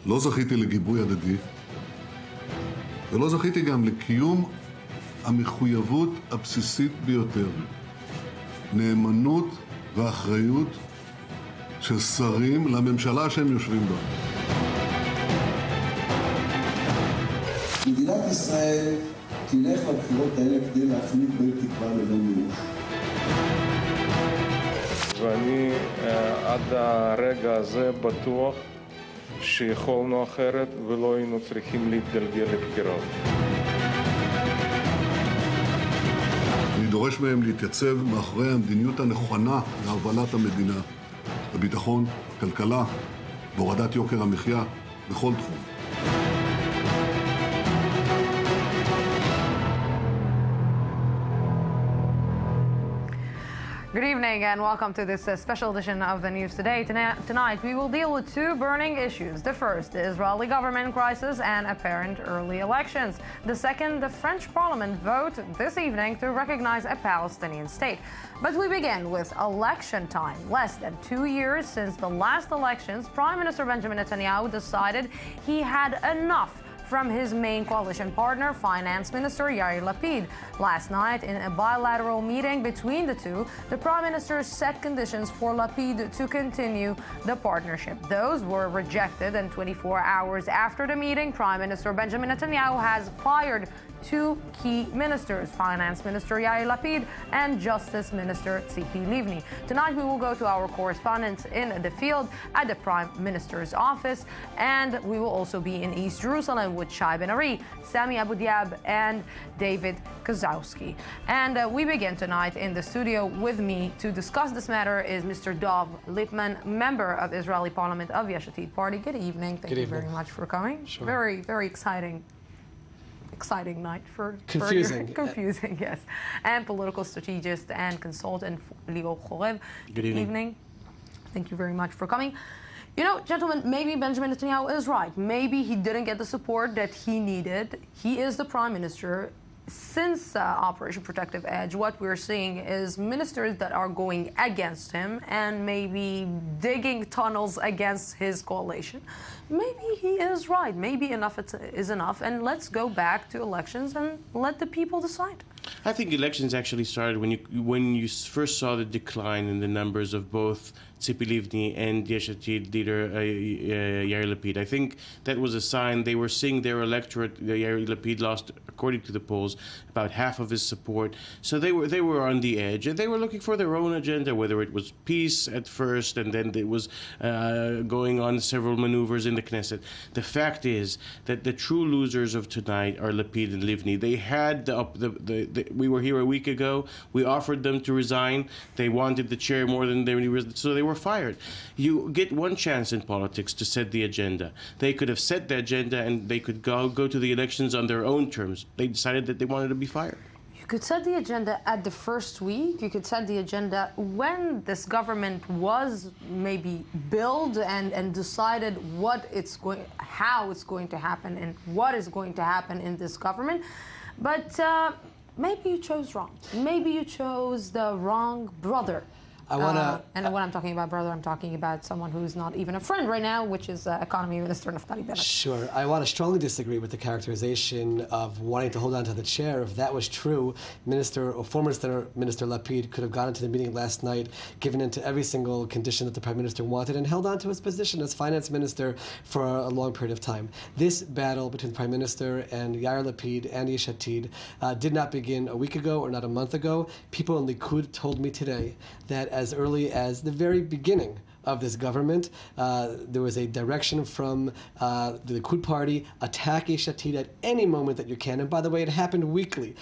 לא זכיתי לגיבוי הדדי, ולא זכיתי גם לקיום המחויבות הבסיסית ביותר, נאמנות ואחריות של שרים לממשלה שהם יושבים בה. מדינת ישראל תלך לבחירות האלה כדי להחליט בין תקווה לבין מימוש. ואני עד הרגע הזה בטוח שיכולנו אחרת ולא היינו צריכים להתגלגל לבחירות. אני דורש מהם להתייצב מאחורי המדיניות הנכונה להובלת המדינה, בביטחון, כלכלה, בהורדת יוקר המחיה, בכל תחום. Good evening and welcome to this special edition of the news today. Tonight we will deal with two burning issues. The first, the Israeli government crisis and apparent early elections. The second, the French parliament vote this evening to recognize a Palestinian state. But we begin with election time. Less than 2 years since the last elections, Prime Minister Benjamin Netanyahu decided he had enough from his main coalition partner, Finance Minister Yair Lapid. Last night, in a bilateral meeting between the two, the Prime Minister set conditions for Lapid to continue the partnership. Those were rejected, and 24 hours after the meeting, Prime Minister Benjamin Netanyahu has fired two key ministers, Finance Minister Yair Lapid and Justice Minister Tzipi Livni. Tonight we will go to our correspondents in the field at the Prime Minister's office, and we will also be in East Jerusalem with Shai Ben-Ari, Sami Abu Diab, and David Kozowski. And we begin tonight in the studio. With me to discuss this matter is Mr. Dov Lipman, member of Israeli Parliament of Yesh Atid Party. Good evening. Thank you very much for coming. Sure. Very, very exciting night for confusing, yes. And political strategist and consultant Lior Chorev. Good evening. Thank you very much for coming. You know, gentlemen, maybe Benjamin Netanyahu is right. Maybe he didn't get the support that he needed. He is the prime minister. Since Operation Protective Edge, what we're seeing is ministers that are going against him and maybe digging tunnels against his coalition. Maybe he is right. Maybe enough is enough. And let's go back to elections and let the people decide. I think elections actually started when you first saw the decline in the numbers of both Tzipi Livni and Yesh Atid leader Yair Lapid. I think that was a sign. They were seeing their electorate. Yair Lapid lost, according to the polls, about half of his support. So they were on the edge, and they were looking for their own agenda, whether it was peace at first, and then it was going on several maneuvers in the Knesset. The fact is that the true losers of tonight are Lapid and Livni. They had we were here a week ago. We offered them to resign. They wanted the chair more than so they were fired. You get one chance in politics to set the agenda. They could have set the agenda and they could go to the elections on their own terms. They decided that they wanted to be fired. You could set the agenda at the first week. You could set the agenda when this government was maybe built and decided how it's going to happen and what is going to happen in this government. But maybe you chose wrong. Maybe you chose the wrong brother. And when I'm talking about brother, I'm talking about someone who's not even a friend right now, which is Economy Minister Naftali Bennett. Sure. I want to strongly disagree with the characterization of wanting to hold on to the chair. If that was true, former Minister Lapid could have gone into the meeting last night, given into every single condition that the Prime Minister wanted, and held on to his position as Finance Minister for a long period of time. This battle between the Prime Minister and Yair Lapid and Yesh Atid did not begin a week ago or not a month ago. People in Likud told me today that as early as the very beginning of this government, there was a direction from the Likud party, attack Yesh Atid at any moment that you can. And by the way, it happened weekly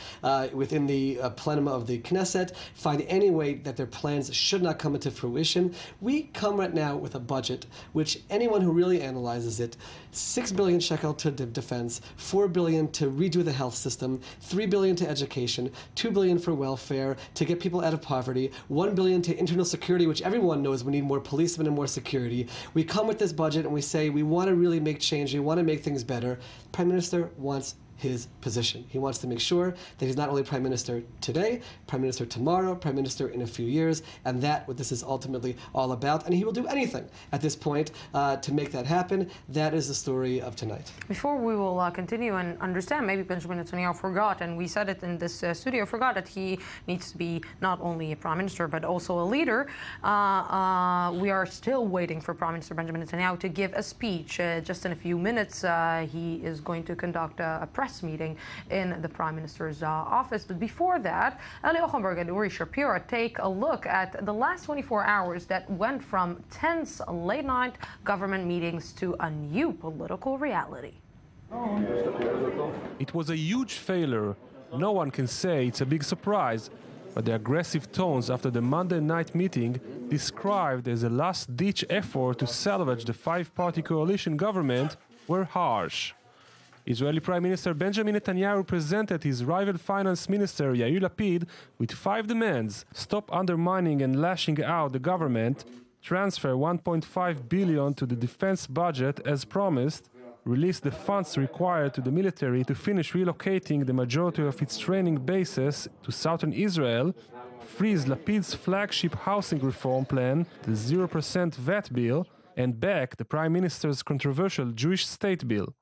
within the plenum of the Knesset. Find any way that their plans should not come into fruition. We come right now with a budget which anyone who really analyzes it, 6 billion shekel to defense, 4 billion to redo the health system, 3 billion to education, 2 billion for welfare, to get people out of poverty, 1 billion to internal security, which everyone knows we need more policemen and more security. We come with this budget and we say we want to really make change, we want to make things better. Prime Minister wants his position. He wants to make sure that he's not only Prime Minister today, Prime Minister tomorrow, Prime Minister in a few years, and that's what this is ultimately all about. And he will do anything at this point to make that happen. That is the story of tonight. Before we will continue and understand, maybe Benjamin Netanyahu forgot, and we said it in this studio, forgot that he needs to be not only a Prime Minister, but also a leader. We are still waiting for Prime Minister Benjamin Netanyahu to give a speech. Just in a few minutes, he is going to conduct a press meeting in the Prime Minister's office. But before that, Eli Ochenberg and Uri Shapira take a look at the last 24 hours that went from tense late-night government meetings to a new political reality. It was a huge failure. No one can say it's a big surprise, but the aggressive tones after the Monday night meeting, described as a last-ditch effort to salvage the five-party coalition government, were harsh. Israeli Prime Minister Benjamin Netanyahu presented his rival Finance Minister Yair Lapid with 5 demands: stop undermining and lashing out the government, transfer 1.5 billion to the defense budget as promised, release the funds required to the military to finish relocating the majority of its training bases to southern Israel, freeze Lapid's flagship housing reform plan, the 0% VAT bill, and back the Prime Minister's controversial Jewish state bill.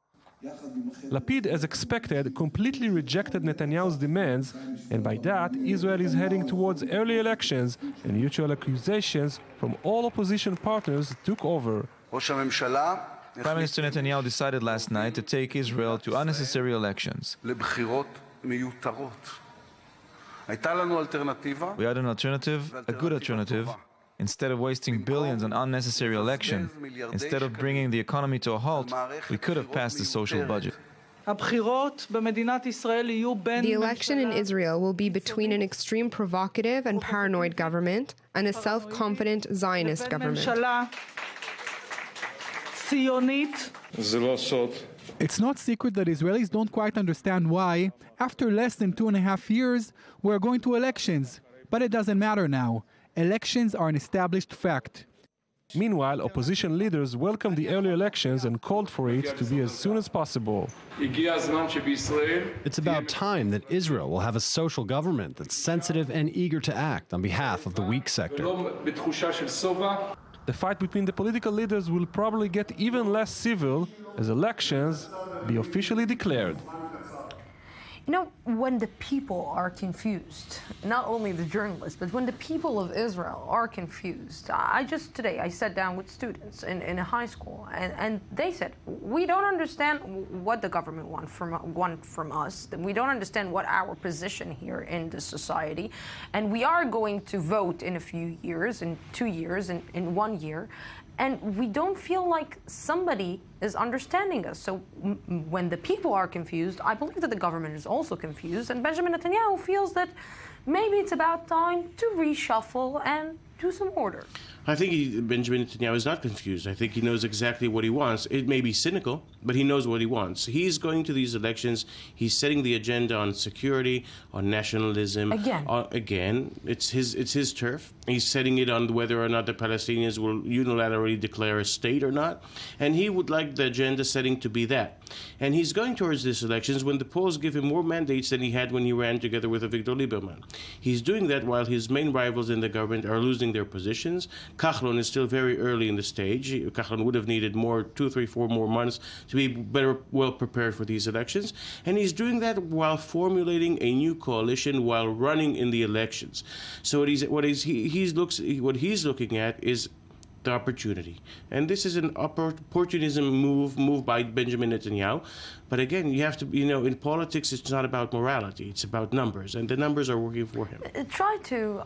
Lapid, as expected, completely rejected Netanyahu's demands, and by that, Israel is heading towards early elections, and mutual accusations from all opposition partners took over. Prime Minister Netanyahu decided last night to take Israel to unnecessary elections. We had an alternative, a good alternative. Instead of wasting billions on unnecessary election, instead of bringing the economy to a halt, we could have passed the social budget. The election in Israel will be between an extreme provocative and paranoid government and a self-confident Zionist government. It's not secret that Israelis don't quite understand why, after less than 2.5 years, we're going to elections. But it doesn't matter now. Elections are an established fact. Meanwhile, opposition leaders welcomed the early elections and called for it to be as soon as possible. It's about time that Israel will have a social government that's sensitive and eager to act on behalf of the weak sector. The fight between the political leaders will probably get even less civil as elections be officially declared. You know, when the people are confused, not only the journalists, but when the people of Israel are confused, today I sat down with students in a high school, and they said, we don't understand what the government want from us. We don't understand what our position here in the society, and we are going to vote in a few years, in 2 years, in 1 year, and we don't feel like somebody is understanding us. So when the people are confused, I believe that the government is also confused, and Benjamin Netanyahu feels that maybe it's about time to reshuffle and do some order. I think Benjamin Netanyahu is not confused. I think he knows exactly what he wants. It may be cynical, but he knows what he wants. He's going to these elections. He's setting the agenda on security, on nationalism. Again, it's his turf. He's setting it on whether or not the Palestinians will unilaterally declare a state or not. And he would like the agenda setting to be that. And he's going towards these elections when the polls give him more mandates than he had when he ran together with Avigdor Lieberman. He's doing that while his main rivals in the government are losing their positions. Kachlon is still very early in the stage. Kachlon would have needed 2, 3, 4 more months to be well prepared for these elections. And he's doing that while formulating a new coalition while running in the elections. So what he's looking at is the opportunity. And this is an opportunism move by Benjamin Netanyahu. But again, you have to, in politics, it's not about morality. It's about numbers, and the numbers are working for him. Try to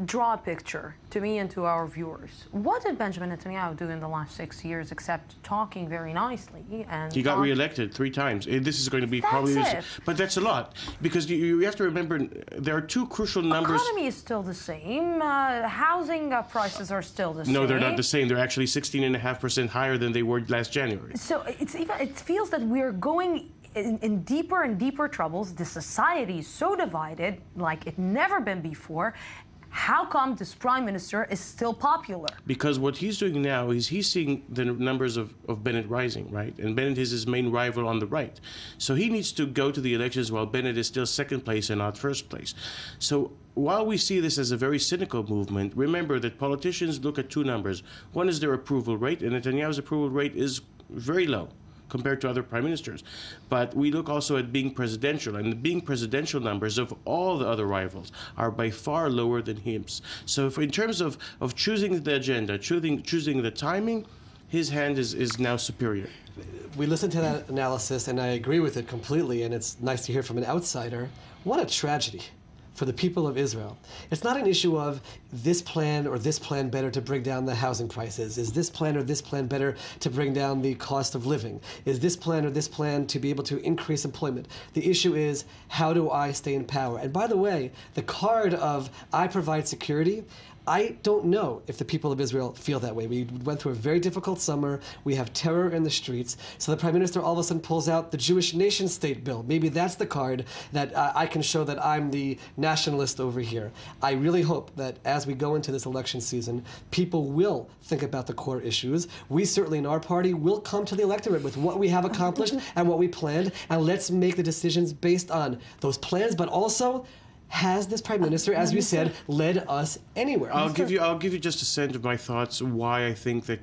draw a picture to me and to our viewers. What did Benjamin Netanyahu do in the last 6 years except talking very nicely? And he got reelected 3 times. This is going to be but that's a lot, because you have to remember there are 2 crucial numbers. The economy is still the same. Housing prices are still the same. No, they're not the same. They're actually 16.5% higher than they were last January. So it feels that we're going in deeper and deeper troubles. The society is so divided like it never been before. how come this prime minister is still popular? Because what he's doing now is he's seeing the numbers of Bennett rising, right? And Bennett is his main rival on the right. So he needs to go to the elections while Bennett is still second place and not first place. So while we see this as a very cynical movement, remember that politicians look at two numbers. One is their approval rate, and Netanyahu's approval rate is very low compared to other prime ministers. But we look also at being presidential, and the being presidential numbers of all the other rivals are by far lower than his. So if in terms of choosing the agenda, choosing the timing, his hand is now superior. We listened to that analysis, and I agree with it completely, and it's nice to hear from an outsider. What a tragedy for the people of Israel. It's not an issue of this plan or this plan better to bring down the housing prices. Is this plan or this plan better to bring down the cost of living? Is this plan or this plan to be able to increase employment? The issue is, how do I stay in power? And by the way, the card of I provide security, I don't know if the people of Israel feel that way. We went through a very difficult summer. We have terror in the streets. So the prime minister all of a sudden pulls out the Jewish nation state bill. Maybe that's the card that I can show that I'm the nationalist over here. I really hope that as we go into this election season, people will think about the core issues. We certainly in our party will come to the electorate with what we have accomplished and what we planned, and let's make the decisions based on those plans, but also, has this prime minister, as you said, led us anywhere? I'll give you just a sense of my thoughts why I think that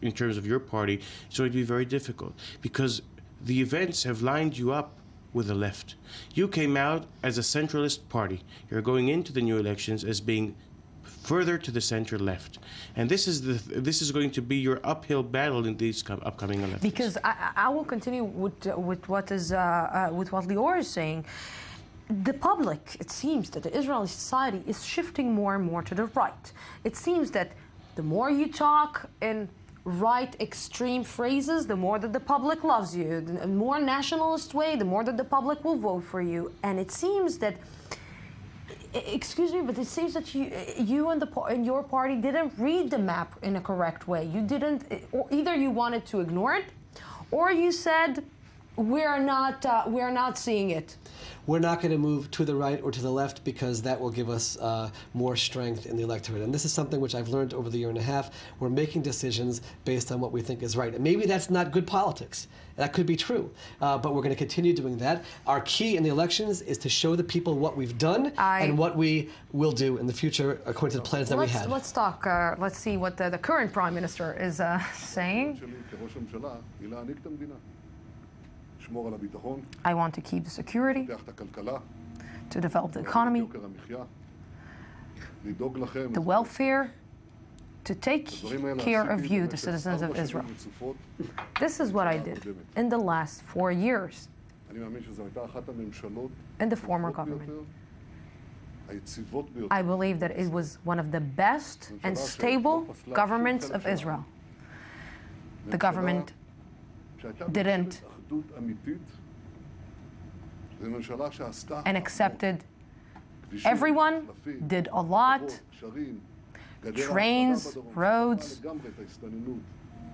in terms of your party, it's going to be very difficult, because the events have lined you up with the left. You came out as a centralist party. You're going into the new elections as being further to the center left, and this is going to be your uphill battle in these upcoming elections. Because I will continue with what Lior is saying. The public, it seems that the Israeli society is shifting more and more to the right. It seems that the more you talk in right extreme phrases, the more that the public loves you. The more nationalist way, the more that the public will vote for you. And it seems that, excuse me, but it seems that you and your party didn't read the map in a correct way. You didn't, or either you wanted to ignore it, or you said, we're not seeing it. We're not going to move to the right or to the left because that will give us more strength in the electorate. And this is something which I've learned over the year and a half. We're making decisions based on what we think is right. And maybe that's not good politics. That could be true. But we're going to continue doing that. Our key in the elections is to show the people what we've done and what we will do in the future according to the plans that we had. Let's talk. Let's see what the current prime minister is saying. I want to keep the security, to develop the economy, the welfare, to take care of you, the citizens of Israel. This is what I did in the last 4 years in the former government. I believe that it was one of the best and stable governments of Israel. The government didn't and accepted everyone, did a lot, trains, roads,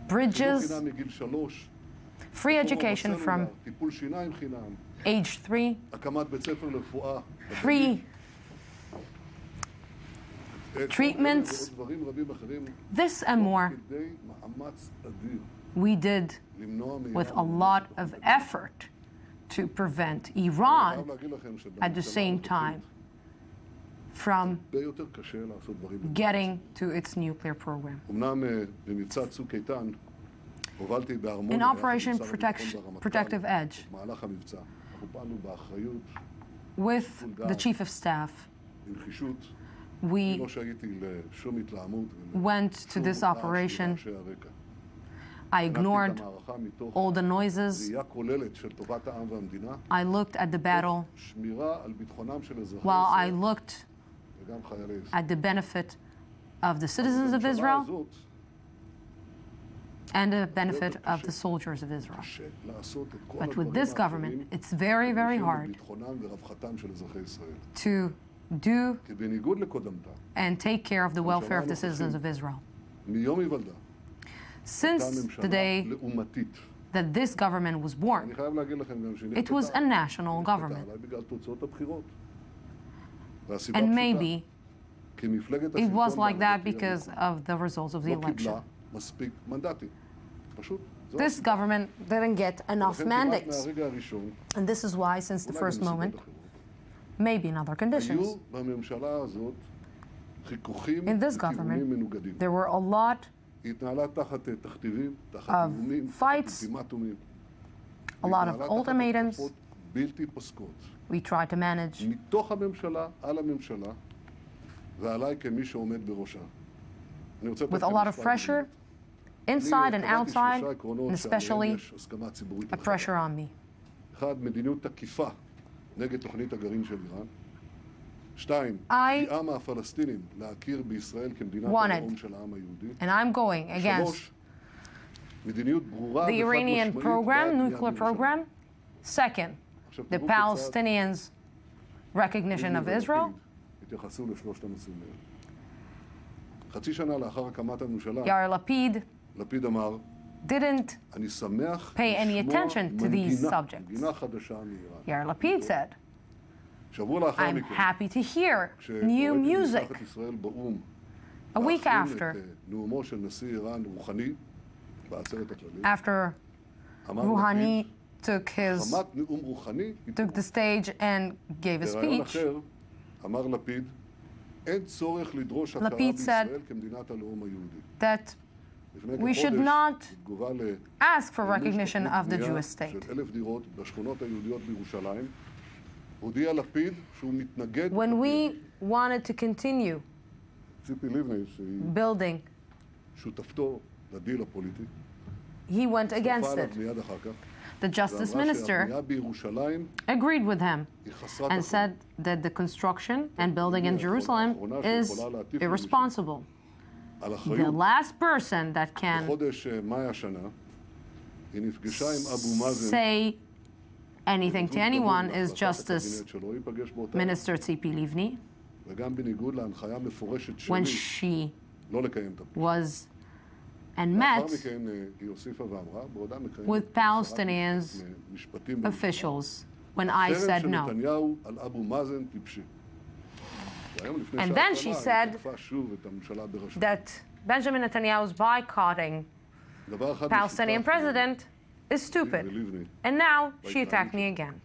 bridges, free education from age 3, free treatments, this and more we did with a lot of effort to prevent Iran at the same time from getting to its nuclear program. In Operation Protective Edge, with the Chief of Staff, we went to this operation. I ignored all the noises. I looked at the battle while I looked at the benefit of the citizens of Israel and the benefit of the soldiers of Israel. But with this government, it's very, very hard to do and take care of the welfare of the citizens of Israel. Since the day that this government was born, it was a national government. And maybe It was like that because of the results of the election. This government didn't get enough mandates. And this is why, since the first moment, maybe in other conditions, in this government, there were a lot of fights, a lot of ultimatums. We tried to manage with a lot of pressure, inside and outside, and especially a pressure on me. I wanted, and I'm going against the Iranian program, nuclear program. Second, the Palestinians' recognition of Israel. Yair Lapid didn't pay any attention to these subjects. Yair Lapid said, I'm happy to hear new music. A week after Rouhani took the stage and gave a speech, Lapid said that we should not ask for recognition of the Jewish state. When we wanted to continue building, he went against it. The Justice Minister agreed with him and said that the construction and building in Jerusalem is irresponsible. The last person that can say anything to anyone is Justice Minister Tzipi Livni, when she was and met with Palestinians officials when I said no. And then she said that Benjamin Netanyahu's boycotting Palestinian president is stupid. And now she attacked me again.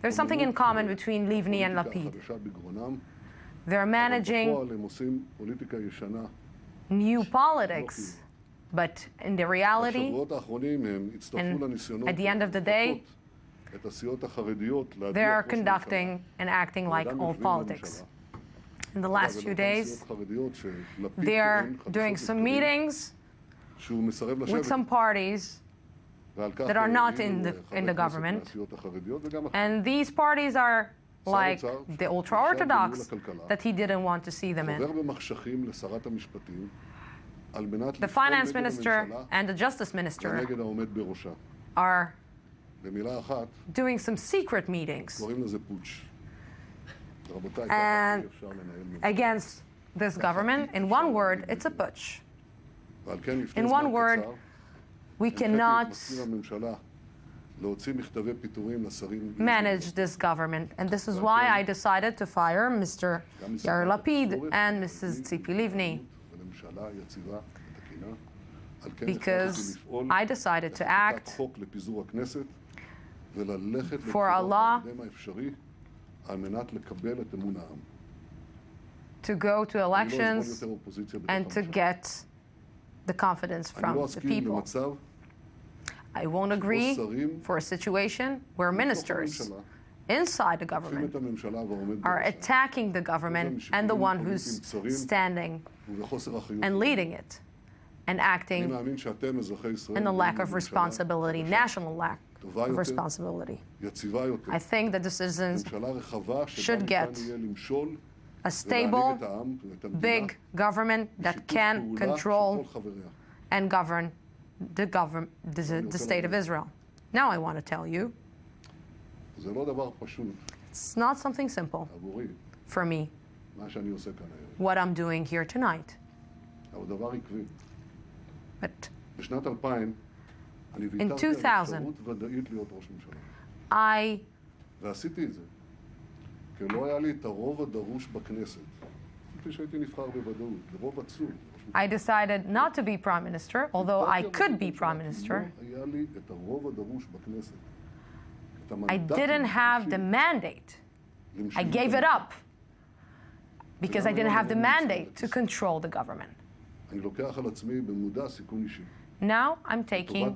There's something in common between Livni and Lapid. They're managing new politics, but in the reality, and at the end of the day, they are conducting and acting like old politics. In the last few days, they are doing some meetings with some parties that are not in the government, and these parties are like the ultra-Orthodox that he didn't want to see them in. The finance minister and the justice minister are doing some secret meetings and against this government. In one word, it's a putsch. In one word, we cannot manage this government, and this is why I decided to fire Mr. Yair Lapid and Mrs. Tzipi Livni, because I decided to act for Allah to go to elections and to get the confidence from the people. I won't agree for a situation where ministers inside the government are attacking the government and the one who's standing and leading it and acting in a lack of responsibility, national lack of responsibility. I think that the citizens should get a stable, big government that can control and govern the state of Israel. Now I want to tell you, it's not something simple for me, what I'm doing here tonight. But in 2000, I decided not to be prime minister, although I could be prime minister. I didn't have the mandate. I gave it up because I didn't have the mandate to control the government. Now I'm taking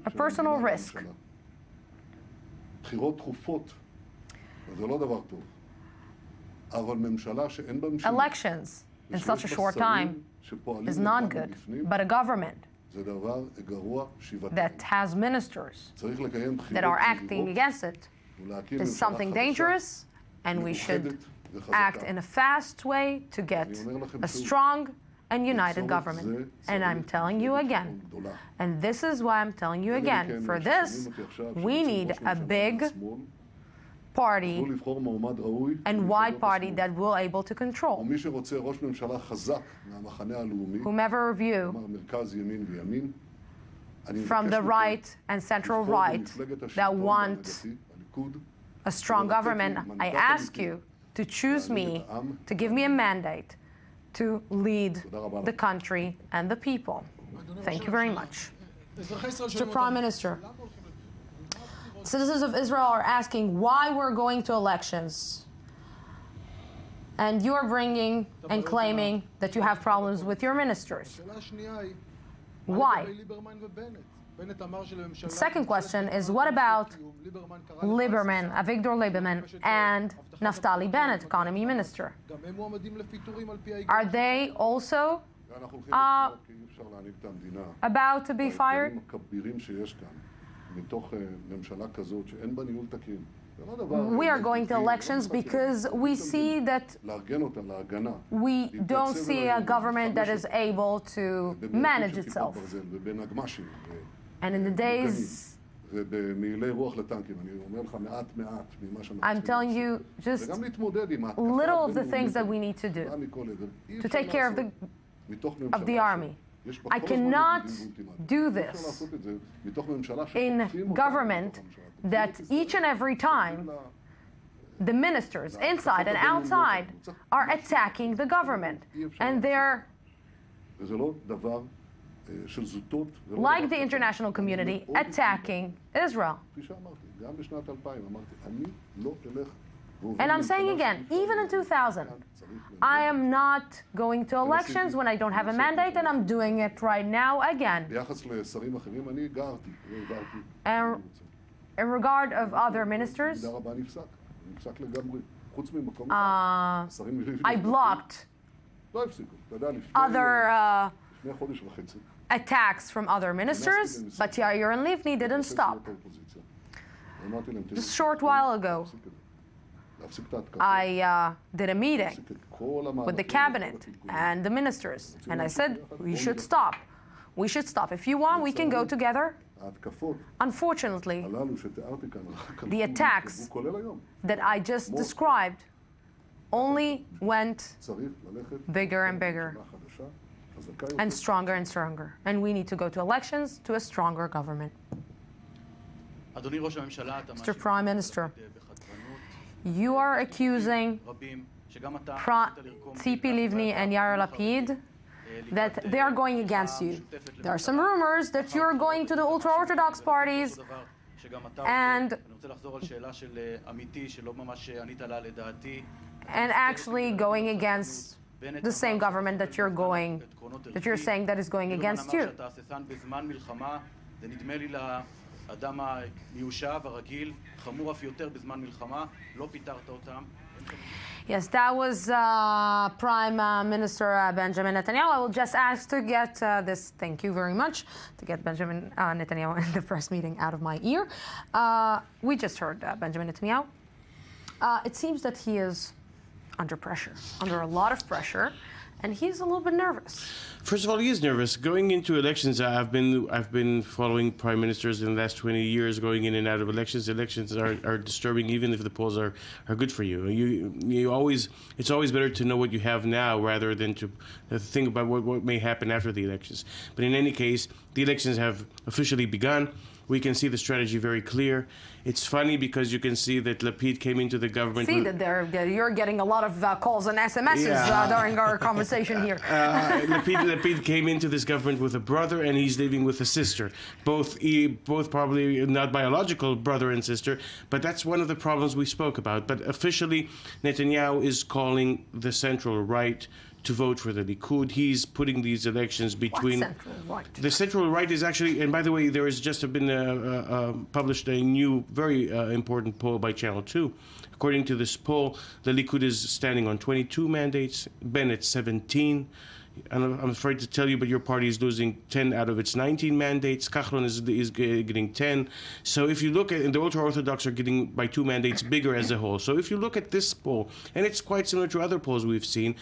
a personal risk. Elections in such a short time is not good, but a government that has ministers that are acting against it is something dangerous, and we should act in a fast way to get a strong and united government. And I'm telling you again, and this is why I'm telling you again, for this, we need a big party and wide party that will able to control. Whomever of you from the right and central right that want a strong government, I ask you to choose me, to give me a mandate to lead the country and the people. Thank you very much. Mr. Prime Minister, citizens of Israel are asking why we're going to elections. And you are bringing and claiming that you have problems with your ministers. Why? The second question is, what about Lieberman, Avigdor Lieberman, and Naftali Bennett, economy minister? Are they also about to be fired? We are going to elections because we see that we don't see a government that is able to manage itself. And in the days, I'm telling you just little of the things that we need to do to take care of the army. I cannot do this in government that each and every time the ministers inside and outside are attacking the government, and they're like the international community attacking Israel. And I'm saying again, even in 2000, I am not going to elections when I don't have a mandate, and I'm doing it right now again. And in regard of other ministers, I blocked other attacks from other ministers, but Yair and Livni didn't stop. Just a short while ago, I did a meeting with the cabinet and the ministers, and I said, we should stop. We should stop. If you want, we can go together. Unfortunately, the attacks that I just described only went bigger and bigger and stronger, and we need to go to elections to a stronger government. Mr. Prime Minister, you are accusing Tzipi Livni and Yair Lapid that they are going against you. There are some rumors that you're going to the ultra-Orthodox parties and actually going against the same government that you're saying that is going against you. Yes, that was Prime Minister Benjamin Netanyahu. I will just ask to get this, thank you very much, to get Benjamin Netanyahu in the press meeting out of my ear. We just heard Benjamin Netanyahu. It seems that he is under pressure, under a lot of pressure, and he's a little bit nervous. First of all, he is nervous. Going into elections, I've been following prime ministers in the last 20 years, going in and out of elections. Elections are disturbing, even if the polls are good for you. It's always better to know what you have now rather than to think about what may happen after the elections. But in any case, the elections have officially begun. we can see the strategy very clear. It's funny because you can see that Lapid came into the government. See that you're getting a lot of calls and SMSs during our conversation here. Lapid came into this government with a brother, and he's living with a sister. Both probably not biological brother and sister, but that's one of the problems we spoke about. But officially, Netanyahu is calling the central right to vote for the Likud. He's putting these elections between... What central right? The central right is actually, and by the way, there has just been published a new, very important poll by Channel 2. According to this poll, the Likud is standing on 22 mandates, Bennett 17. I'm afraid to tell you, but your party is losing 10 out of its 19 mandates. Kachlon is getting 10. So if you look at, and the ultra-Orthodox are getting by 2 mandates bigger as a whole. So if you look at this poll, and it's quite similar to other polls we've seen,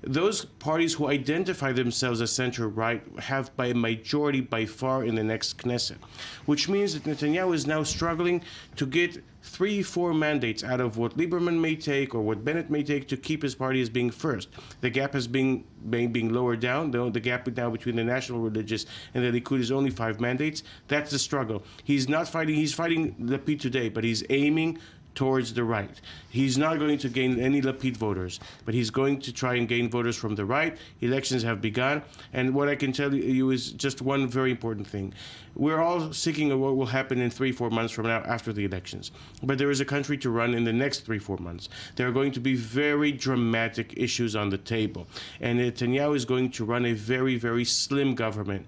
those parties who identify themselves as center-right have by a majority by far in the next Knesset, which means that Netanyahu is now struggling to get 3-4 mandates out of what Lieberman may take or what Bennett may take to keep his party as being first. The gap has been lowered down. The gap now between the National Religious and the Likud is only 5 mandates. That's the struggle. He's fighting Lapid today, but he's aiming towards the right. He's not going to gain any Lapid voters, but he's going to try and gain voters from the right. Elections have begun, and what I can tell you is just one very important thing. We're all seeking what will happen in 3-4 months from now after the elections, but there is a country to run in the next 3-4 months. There are going to be very dramatic issues on the table, and Netanyahu is going to run a very, very slim government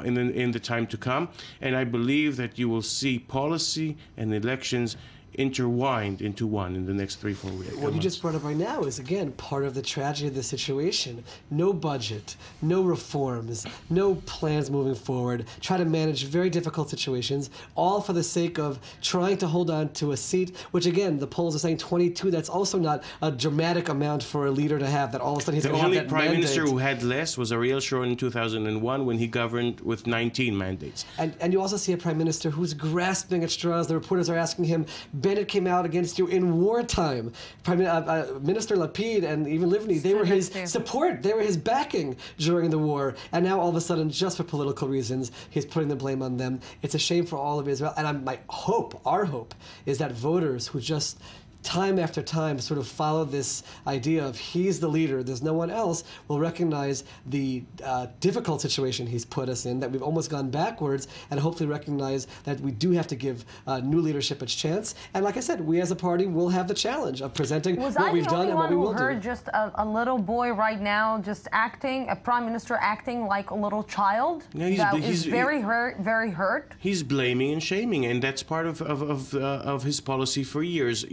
in the time to come, and I believe that you will see policy and elections intertwined into one in the next 3-4 weeks. What you just brought up right now is, again, part of the tragedy of the situation. No budget, no reforms, no plans moving forward, try to manage very difficult situations, all for the sake of trying to hold on to a seat, which, again, the polls are saying 22. That's also not a dramatic amount for a leader to have, that all of a sudden he's going to have that mandate. The only prime minister who had less was Ariel Sharon in 2001 when he governed with 19 mandates. And you also see a prime minister who's grasping at straws. The reporters are asking him, Bennett came out against you in wartime. Minister Lapid and even Livni, they were his support, they were his backing during the war. And now all of a sudden, just for political reasons, he's putting the blame on them. It's a shame for all of Israel. And our hope, is that voters who just time after time sort of follow this idea of he's the leader, there's no one else, will recognize the difficult situation he's put us in, that we've almost gone backwards, and hopefully recognize that we do have to give new leadership its chance. And like I said, we as a party will have the challenge of presenting what we've done and what we will do. Was I the only one who heard just a little boy right now just acting, a prime minister acting like a little child? No, he's very hurt. He's blaming and shaming, and that's part of his policy for years.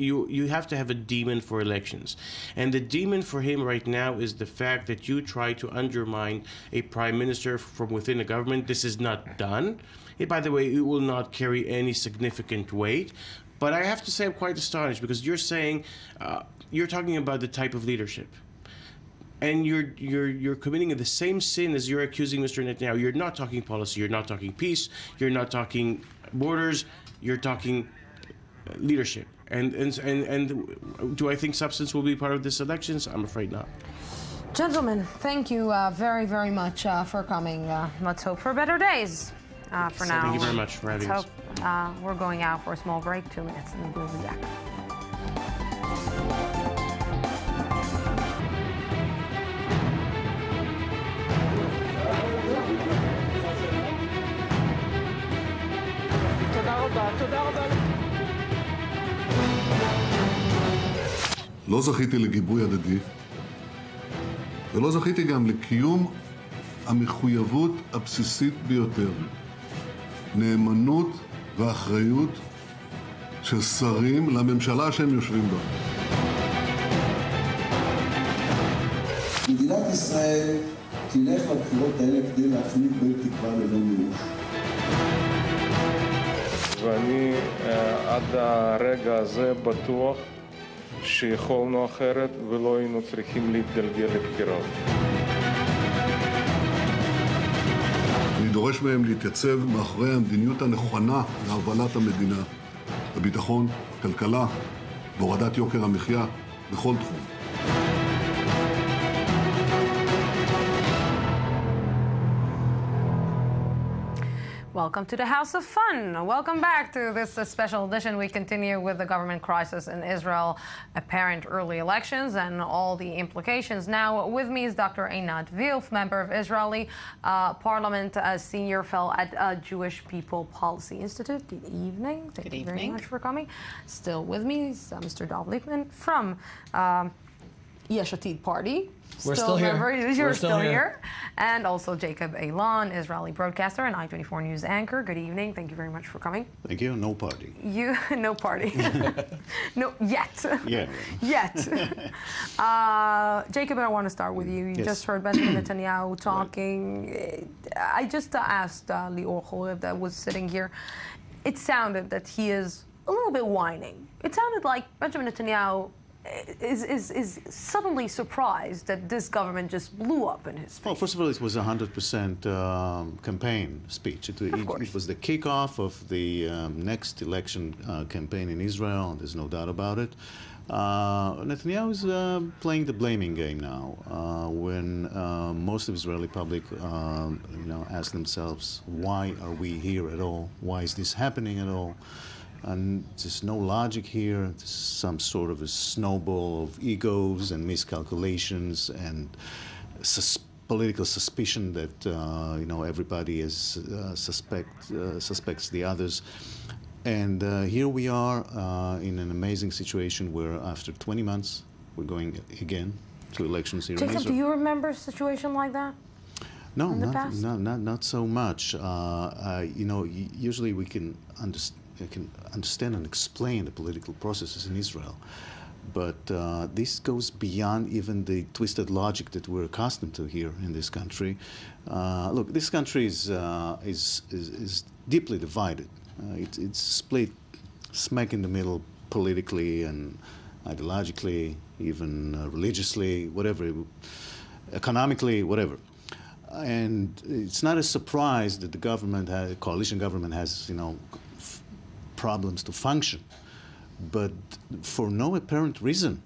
You have to have a demon for elections. And the demon for him right now is the fact that you try to undermine a prime minister from within a government. This is not done. By the way, it will not carry any significant weight. But I have to say I'm quite astonished, because you're saying, you're talking about the type of leadership. And you're committing the same sin as you're accusing Mr. Netanyahu. You're not talking policy, you're not talking peace, you're not talking borders, you're talking leadership. And do I think substance will be part of this elections? I'm afraid not. Gentlemen, thank you very, very much for coming. Let's hope for better days for now. Thank you very much for having us. We're going out for a small break, 2 minutes, and we'll be back. לא זכיתי לגיבוי הדדי, ולא זכיתי גם לקיום המחויבות הבסיסית ביותר. נאמנות ואחריות של שרים לממשלה שהם יושבים בה. מדינת ישראל תלך לבחירות האלה כדי להחליט בין תקווה לבין מימוש. ואני עד הרגע הזה בטוח שיכולנו אחרת ולא היינו צריכים להתגלגל לבחירות. אני דורש מהם להתייצב מאחורי המדיניות הנכונה להובלת המדינה, בביטחון, כלכלה, בהורדת יוקר המחיה, בכל תחום. Welcome to the House of Fun. Welcome back to this special edition. We continue with the government crisis in Israel, apparent early elections, and all the implications. Now, with me is Dr. Einat Wilf, member of Israeli Parliament, senior fellow at Jewish People Policy Institute. Good evening. Thank you very much for coming. Still with me is Mr. Dov Lippman from Yesh Atid Party. We're still here. You're still here. And also Jacob Elan, Israeli broadcaster and I-24 News anchor. Good evening. Thank you very much for coming. Thank you. No party. No party. No, yet. Yeah. Yet. Jacob, I want to start with you. You just heard Benjamin Netanyahu talking. Right. I just asked Lior Chorev that was sitting here. It sounded that he is a little bit whining. It sounded like Benjamin Netanyahu is suddenly surprised that this government just blew up in his face. Well, first of all, it was a 100% campaign speech. It was the kickoff of the next election campaign in Israel. There's no doubt about it. Netanyahu is playing the blaming game now. When most of the Israeli public, ask themselves, why are we here at all? Why is this happening at all? And there's no logic here. There's some sort of a snowball of egos and miscalculations and political suspicion that everybody suspects the others. And here we are in an amazing situation where after 20 months we're going again to elections here in Israel. Jacob, do you remember a situation like that? No, not so much. Usually we can understand and explain the political processes in Israel. But this goes beyond even the twisted logic that we're accustomed to here in this country. Look, this country is deeply divided. It's split smack in the middle politically and ideologically, even religiously, whatever, economically, whatever. And it's not a surprise that the coalition government has, problems to function. But for no apparent reason,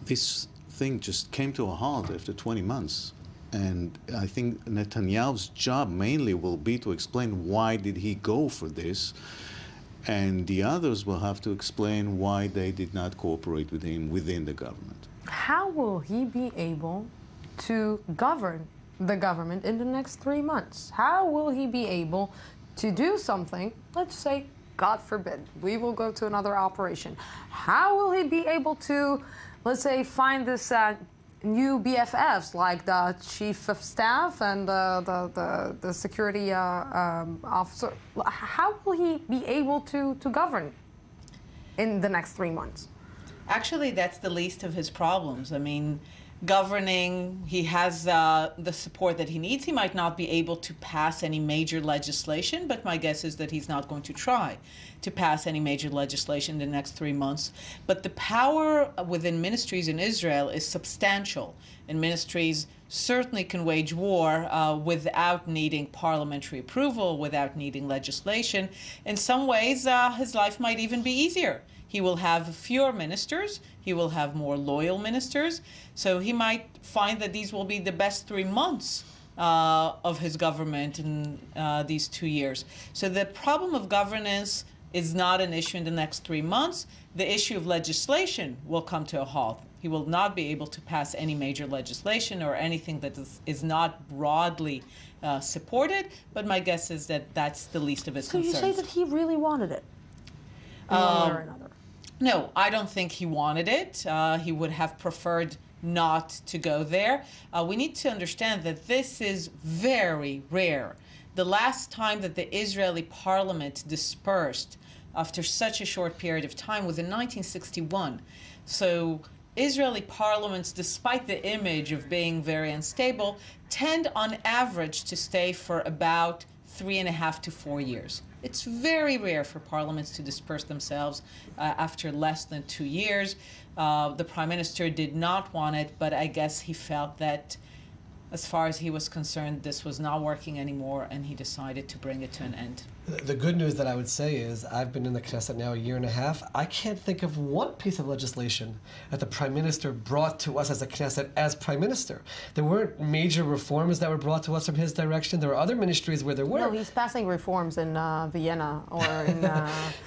this thing just came to a halt after 20 months. And I think Netanyahu's job mainly will be to explain why did he go for this, and the others will have to explain why they did not cooperate with him within the government. How will he be able to govern the government in the next 3 months? How will he be able to do something, let's say, God forbid, we will go to another operation. How will he be able to, let's say, find this new BFFs, like the chief of staff and the security officer? How will he be able to govern in the next 3 months? Actually, that's the least of his problems. I mean, governing, he has the support that he needs. He might not be able to pass any major legislation, but my guess is that he's not going to try to pass any major legislation in the next 3 months. But the power within ministries in Israel is substantial, and ministries certainly can wage war without needing parliamentary approval, without needing legislation. In some ways, his life might even be easier. He will have fewer ministers, he will have more loyal ministers, so he might find that these will be the best 3 months of his government in these 2 years. So the problem of governance is not an issue in the next 3 months. The issue of legislation will come to a halt. He will not be able to pass any major legislation or anything that is not broadly supported, but my guess is that that's the least of his concerns. So you say that he really wanted it, in one way or another? No, I don't think he wanted it. He would have preferred not to go there. We need to understand that this is very rare. The last time that the Israeli parliament dispersed after such a short period of time was in 1961. So Israeli parliaments, despite the image of being very unstable, tend on average to stay for about 3.5 to 4 years. It's very rare for parliaments to disperse themselves after less than 2 years. The prime minister did not want it, but I guess he felt that, as far as he was concerned, this was not working anymore, and he decided to bring it to an end. The good news that I would say is I've been in the Knesset now a year and a half. I can't think of one piece of legislation that the Prime Minister brought to us as a Knesset as Prime Minister. There weren't major reforms that were brought to us from his direction. There were other ministries where there were. No, he's passing reforms in Vienna or in...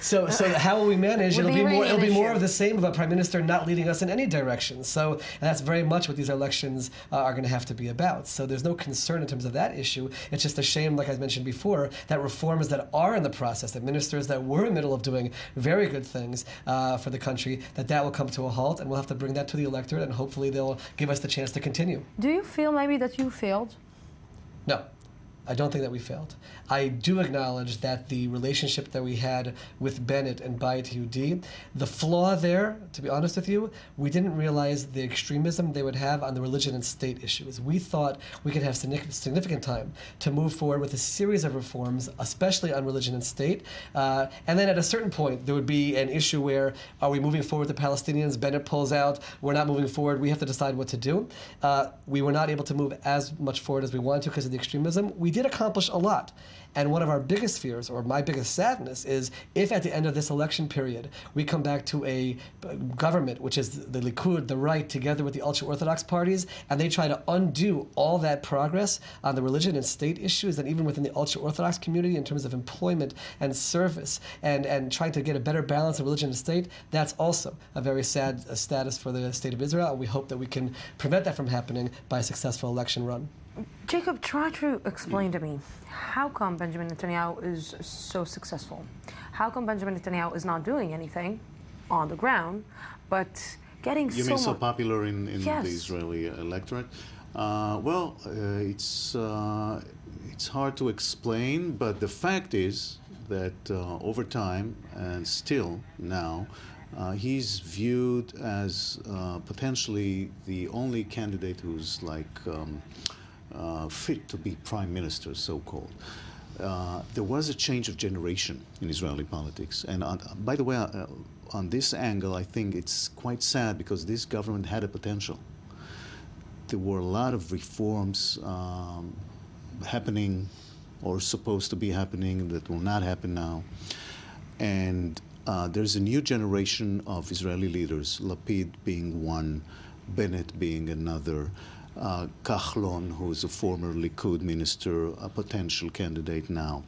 So how will we manage? It'll be more of the same of a Prime Minister not leading us in any direction. So and that's very much what these elections are going to have to be about. So there's no concern in terms of that issue. It's just a shame, like I mentioned before, that reforms that are in the process, that ministers that were in the middle of doing very good things for the country, that will come to a halt, and we'll have to bring that to the electorate, and hopefully they'll give us the chance to continue. Do you feel maybe that you failed? No. I don't think that we failed. I do acknowledge that the relationship that we had with Bennett and Bayit Yehudi, the flaw there, to be honest with you, we didn't realize the extremism they would have on the religion and state issues. We thought we could have significant time to move forward with a series of reforms, especially on religion and state. And then at a certain point, there would be an issue where, are we moving forward with the Palestinians? Bennett pulls out. We're not moving forward. We have to decide what to do. We were not able to move as much forward as we wanted to because of the extremism. We did accomplish a lot. And one of our biggest fears, or my biggest sadness, is if at the end of this election period we come back to a government, which is the Likud, the right, together with the ultra-Orthodox parties, and they try to undo all that progress on the religion and state issues, and even within the ultra-Orthodox community in terms of employment and service, and trying to get a better balance of religion and state, that's also a very sad status for the state of Israel, and we hope that we can prevent that from happening by a successful election run. Jacob, try to explain to me, how come Benjamin Netanyahu is so successful? How come Benjamin Netanyahu is not doing anything on the ground, but getting You so mean so popular in Yes. the Israeli electorate? It's hard to explain, but the fact is that over time, and still now, he's viewed as potentially the only candidate who's like fit to be prime minister, so-called. There was a change of generation in Israeli politics. And by the way, on this angle, I think it's quite sad because this government had a potential. There were a lot of reforms happening or supposed to be happening that will not happen now. And there's a new generation of Israeli leaders, Lapid being one, Bennett being another, Kahlon, who's a former Likud minister, a potential candidate now.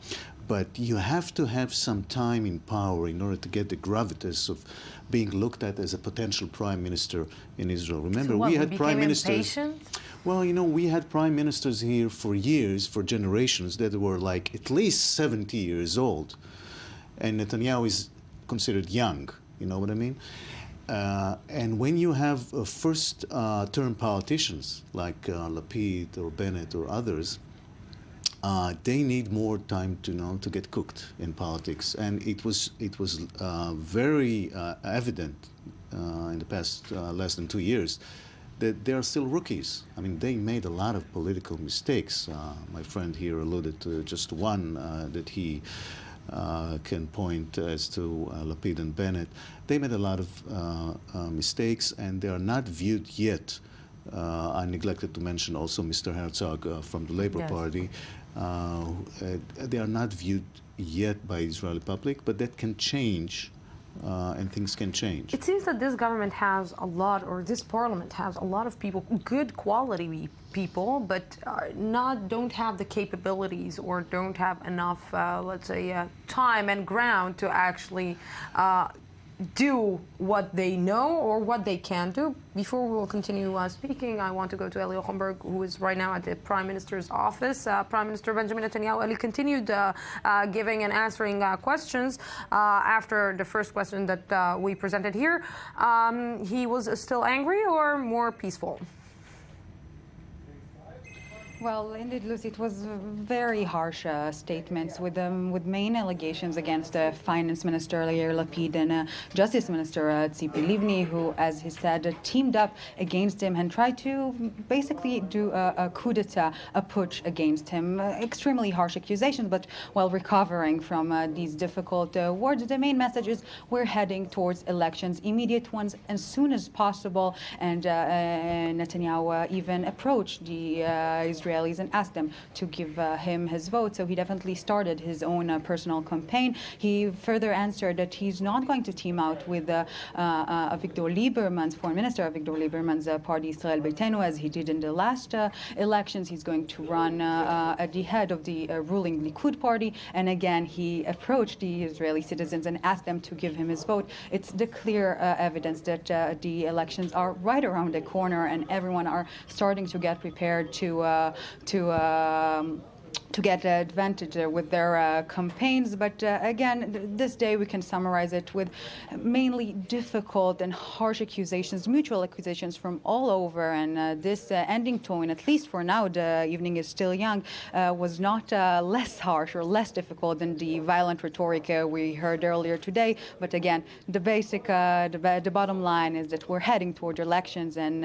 But you have to have some time in power in order to get the gravitas of being looked at as a potential prime minister in Israel. Remember, we had prime ministers. Well, you know, we had prime ministers here for years, for generations, that were like at least 70 years old. And Netanyahu is considered young, you know what I mean? And when you have first-term politicians like Lapid or Bennett or others, they need more time to get cooked in politics, and it was very evident in the past less than 2 years that they are still rookies. I mean, they made a lot of political mistakes. My friend here alluded to just one that he can point as to Lapid and Bennett. They made a lot of mistakes, and they are not viewed yet. I neglected to mention also Mr. Herzog from the Labour Party. They are not viewed yet by the Israeli public, but that can change, and things can change. It seems that this government has a lot, or this parliament has a lot of people, good quality people, but don't have the capabilities or don't have enough, let's say, time and ground to actually do what they know or what they can do. Before we will continue speaking, I want to go to Eli Hochberg, who is right now at the Prime Minister's office. Prime Minister Benjamin Netanyahu, Eli continued giving and answering questions after the first question that we presented here. He was still angry or more peaceful? Well, indeed, Lucy, it was very harsh statements with main allegations against Finance Minister Yair Lapid and Justice Minister Tzipi Livni, who, as he said, teamed up against him and tried to basically do a coup d'etat, a putsch against him. Extremely harsh accusations, but while recovering from these difficult words, the main message is we're heading towards elections, immediate ones, as soon as possible. And Netanyahu even approached the Israeli Israelis and asked them to give him his vote. So he definitely started his own personal campaign. He further answered that he's not going to team out with Avigdor Lieberman's foreign minister, Avigdor Lieberman's party Israel Beitenu, as he did in the last elections. He's going to run at the head of the ruling Likud party. And again, he approached the Israeli citizens and asked them to give him his vote. It's the clear evidence that the elections are right around the corner, and everyone are starting to get prepared to get advantage with their campaigns. But again, this day we can summarize it with mainly difficult and harsh accusations, mutual accusations from all over. And this ending tone, at least for now, the evening is still young, was not less harsh or less difficult than the violent rhetoric we heard earlier today. But again, the basic, the bottom line is that we're heading toward elections, and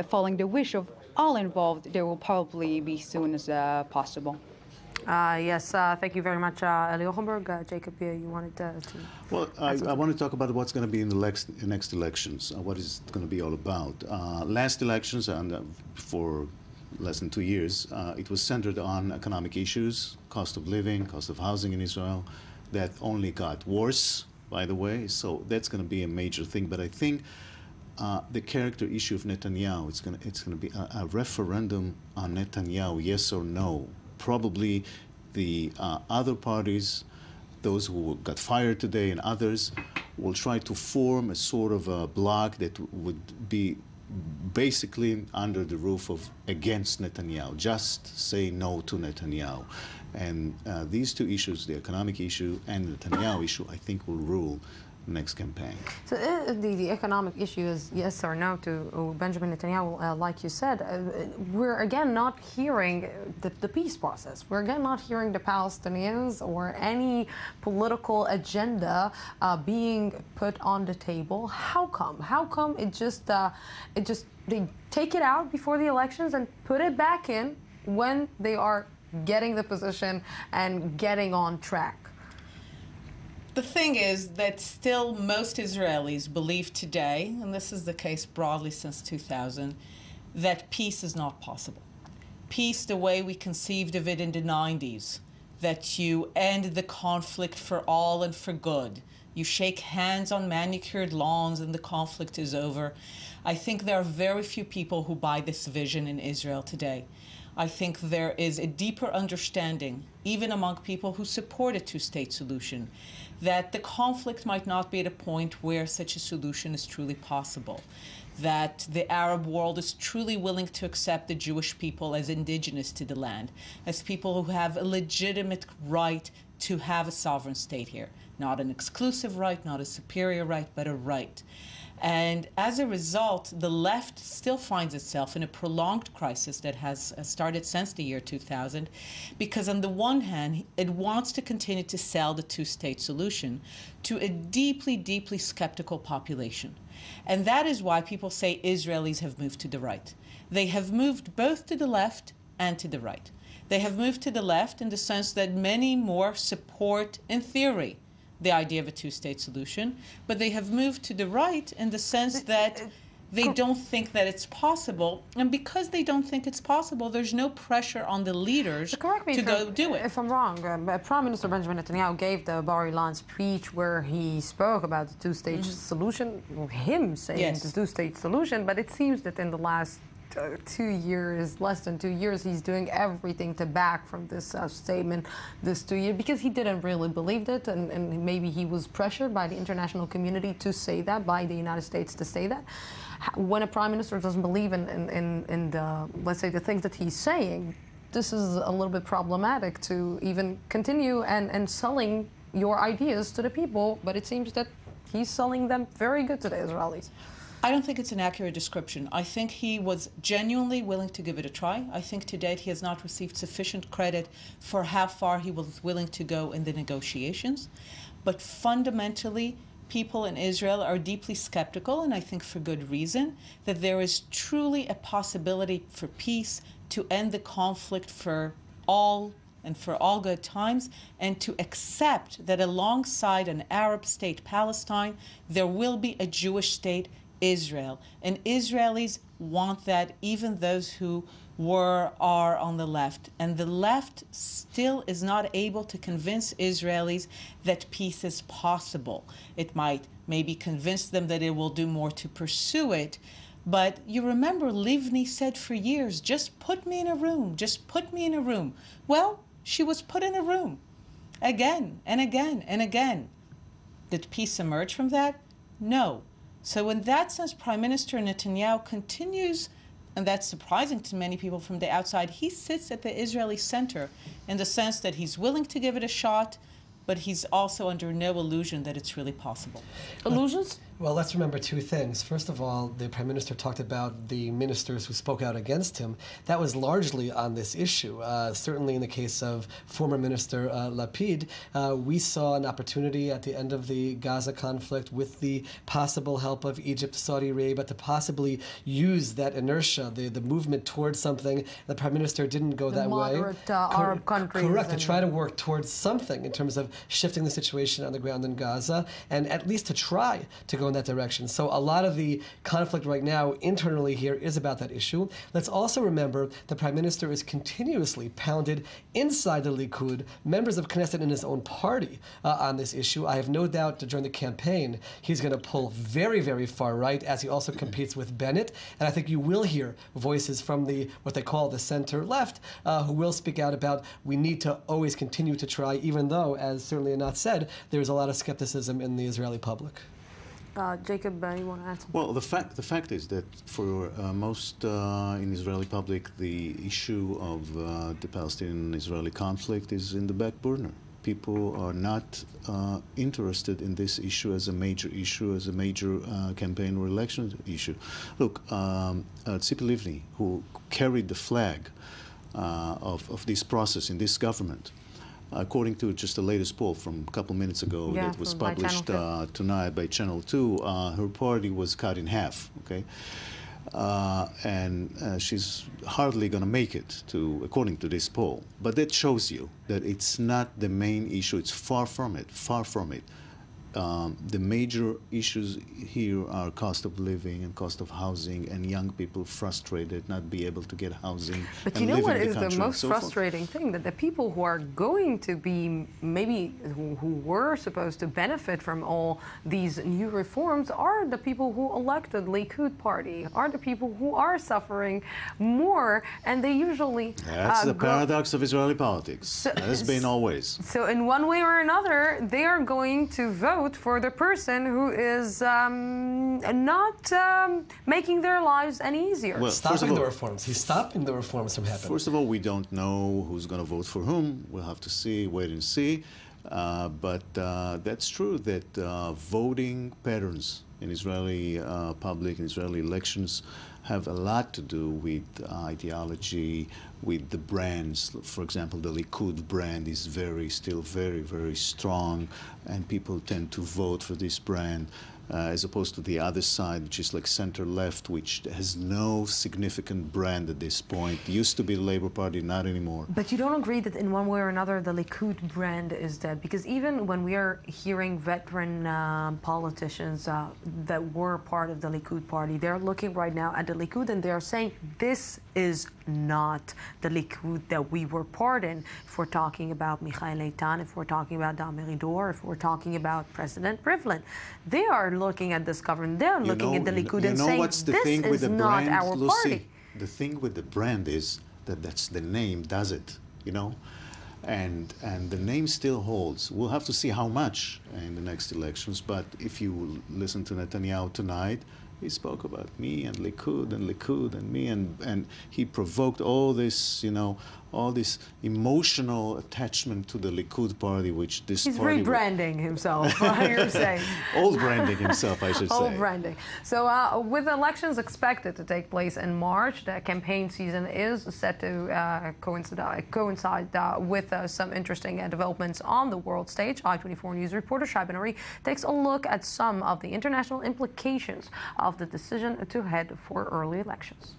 following the wish of all involved, there will probably be soon as possible. Yes, thank you very much, Eli Ochenberg. Jacob, you wanted to... Well, I want to talk about what's going to be in the next elections, what is going to be all about. Last elections, and for less than 2 years, it was centered on economic issues, cost of living, cost of housing in Israel. That only got worse, by the way, so that's going to be a major thing. But I think the character issue of Netanyahu, it's going to be a referendum on Netanyahu, yes or no. Probably the other parties, those who got fired today and others, will try to form a sort of a bloc that would be basically under the roof of against Netanyahu, just say no to Netanyahu. And these two issues, the economic issue and the Netanyahu issue, I think will rule next campaign. So the economic issue is yes or no to Benjamin Netanyahu, like you said. We're again not hearing the peace process. We're again not hearing the Palestinians or any political agenda being put on the table. How come? How come it just they take it out before the elections and put it back in when they are getting the position and getting on track? The thing is that still most Israelis believe today, and this is the case broadly since 2000, that peace is not possible. Peace the way we conceived of it in the 90s, that you end the conflict for all and for good. You shake hands on manicured lawns and the conflict is over. I think there are very few people who buy this vision in Israel today. I think there is a deeper understanding, even among people who support a two-state solution, that the conflict might not be at a point where such a solution is truly possible, that the Arab world is truly willing to accept the Jewish people as indigenous to the land, as people who have a legitimate right to have a sovereign state here. Not an exclusive right, not a superior right, but a right. And as a result, the left still finds itself in a prolonged crisis that has started since the year 2000, because on the one hand, it wants to continue to sell the two-state solution to a deeply, deeply skeptical population. And that is why people say Israelis have moved to the right. They have moved both to the left and to the right. They have moved to the left in the sense that many more support, in theory, the idea of a two-state solution, but they have moved to the right in the sense that they don't think that it's possible, and because they don't think it's possible, there's no pressure on the leaders to go do it. If I'm wrong, Prime Minister Benjamin Netanyahu gave the Bar Ilan speech where he spoke about the two-state solution, him saying the two-state solution, but it seems that in the last 2 years, less than 2 years, he's doing everything to back from this statement this 2 years because he didn't really believe it, and maybe he was pressured by the international community to say that, by the United States to say that. When a prime minister doesn't believe in the, let's say, the things that he's saying, this is a little bit problematic to even continue and selling your ideas to the people, but it seems that he's selling them very good to the Israelis. I don't think it's an accurate description. I think he was genuinely willing to give it a try. I think to date he has not received sufficient credit for how far he was willing to go in the negotiations. But fundamentally, people in Israel are deeply skeptical, and I think for good reason, that there is truly a possibility for peace, to end the conflict for all and for all good times, and to accept that alongside an Arab state, Palestine, there will be a Jewish state Israel. And Israelis want that, even those who are on the left. And the left still is not able to convince Israelis that peace is possible. It might maybe convince them that it will do more to pursue it. But you remember Livni said for years, just put me in a room, just put me in a room. Well, she was put in a room again and again and again. Did peace emerge from that? No. So in that sense, Prime Minister Netanyahu continues, and that's surprising to many people from the outside, he sits at the Israeli center in the sense that he's willing to give it a shot, but he's also under no illusion that it's really possible. Illusions? Well, let's remember two things. First of all, the Prime Minister talked about the ministers who spoke out against him. That was largely on this issue. Certainly in the case of former Minister Lapid, we saw an opportunity at the end of the Gaza conflict with the possible help of Egypt, Saudi Arabia, to possibly use that inertia, the movement towards something. The Prime Minister didn't go that way. Moderate Arab countries. Correct, to try to work towards something in terms of shifting the situation on the ground in Gaza, and at least to try to go in that direction. So a lot of the conflict right now internally here is about that issue. Let's also remember the Prime Minister is continuously pounded inside the Likud, members of Knesset in his own party on this issue. I have no doubt that during the campaign he's going to pull very, very far right as he also competes with Bennett. And I think you will hear voices from the what they call the center left who will speak out about we need to always continue to try, even though, as certainly Anat said, there's a lot of skepticism in the Israeli public. Jacob, you want to add something? Well, the fact is that for most in Israeli public, the issue of the Palestinian-Israeli conflict is in the back burner. People are not interested in this issue as a major issue, as a major campaign or election issue. Look, Tzipi Livni, who carried the flag of this process in this government, according to just the latest poll from a couple minutes ago that was published tonight by Channel 2, her party was cut in half, okay? And she's hardly going to make it, according to this poll. But that shows you that it's not the main issue. It's far from it, far from it. The major issues here are cost of living and cost of housing, and young people frustrated not be able to get housing. But you know what is the most frustrating thing? That the people who are going to be maybe who were supposed to benefit from all these new reforms are the people who elected Likud party, are the people who are suffering more, and they usually that's the paradox of Israeli politics. That has been always. So in one way or another, they are going to vote for the person who is not making their lives any easier. Well, stopping the reforms. He's stopping the reforms from happening. First of all, we don't know who's going to vote for whom. We'll have to see, wait and see. But that's true that voting patterns in Israeli public and Israeli elections have a lot to do with ideology, with the brands. For example, the Likud brand is still very, very strong, and people tend to vote for this brand. As opposed to the other side, which is like center-left, which has no significant brand at this point. It used to be the Labour Party, not anymore. But you don't agree that in one way or another the Likud brand is dead? Because even when we are hearing veteran politicians that were part of the Likud party, they're looking right now at the Likud and they're saying this is not the Likud that we were part in. If we're talking about Michael Eitan, if we're talking about Dan Meridor, if we're talking about President Rivlin, they are looking at this government, they're looking at the Likud and saying what's the this thing with is the not brand, our Lucy? party. The thing with the brand is that's the name does it, you know? And the name still holds. We'll have to see how much in the next elections, but if you listen to Netanyahu tonight, he spoke about me and Likud and me, and he provoked all this, all this emotional attachment to the Likud party, which this He's party... rebranding himself, you're saying. Old branding himself, I should say. Old branding. So with elections expected to take place in March, the campaign season is set to coincide with some interesting developments on the world stage. I-24 News reporter Shai Ben-Ari takes a look at some of the international implications of the decision to head for early elections.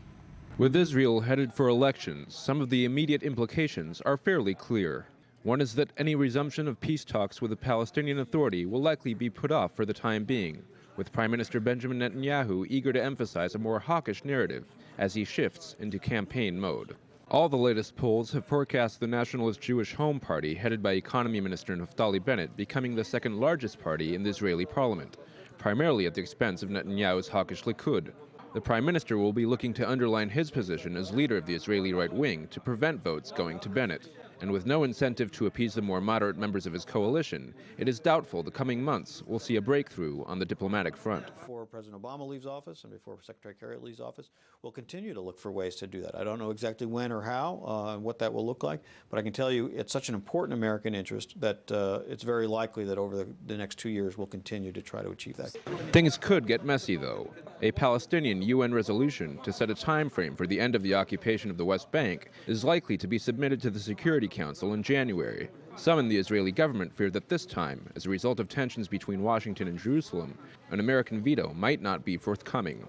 With Israel headed for elections, some of the immediate implications are fairly clear. One is that any resumption of peace talks with the Palestinian Authority will likely be put off for the time being, with Prime Minister Benjamin Netanyahu eager to emphasize a more hawkish narrative as he shifts into campaign mode. All the latest polls have forecast the Nationalist Jewish Home Party, headed by Economy Minister Naftali Bennett, becoming the second largest party in the Israeli parliament, primarily at the expense of Netanyahu's hawkish Likud. The Prime Minister will be looking to underline his position as leader of the Israeli right wing to prevent votes going to Bennett. And with no incentive to appease the more moderate members of his coalition, it is doubtful the coming months will see a breakthrough on the diplomatic front. Before President Obama leaves office and before Secretary Kerry leaves office, we'll continue to look for ways to do that. I don't know exactly when or how and what that will look like, but I can tell you it's such an important American interest that it's very likely that over the next 2 years we'll continue to try to achieve that. Things could get messy, though. A Palestinian UN resolution to set a time frame for the end of the occupation of the West Bank is likely to be submitted to the Security Council in January. Some in the Israeli government fear that this time, as a result of tensions between Washington and Jerusalem, an American veto might not be forthcoming.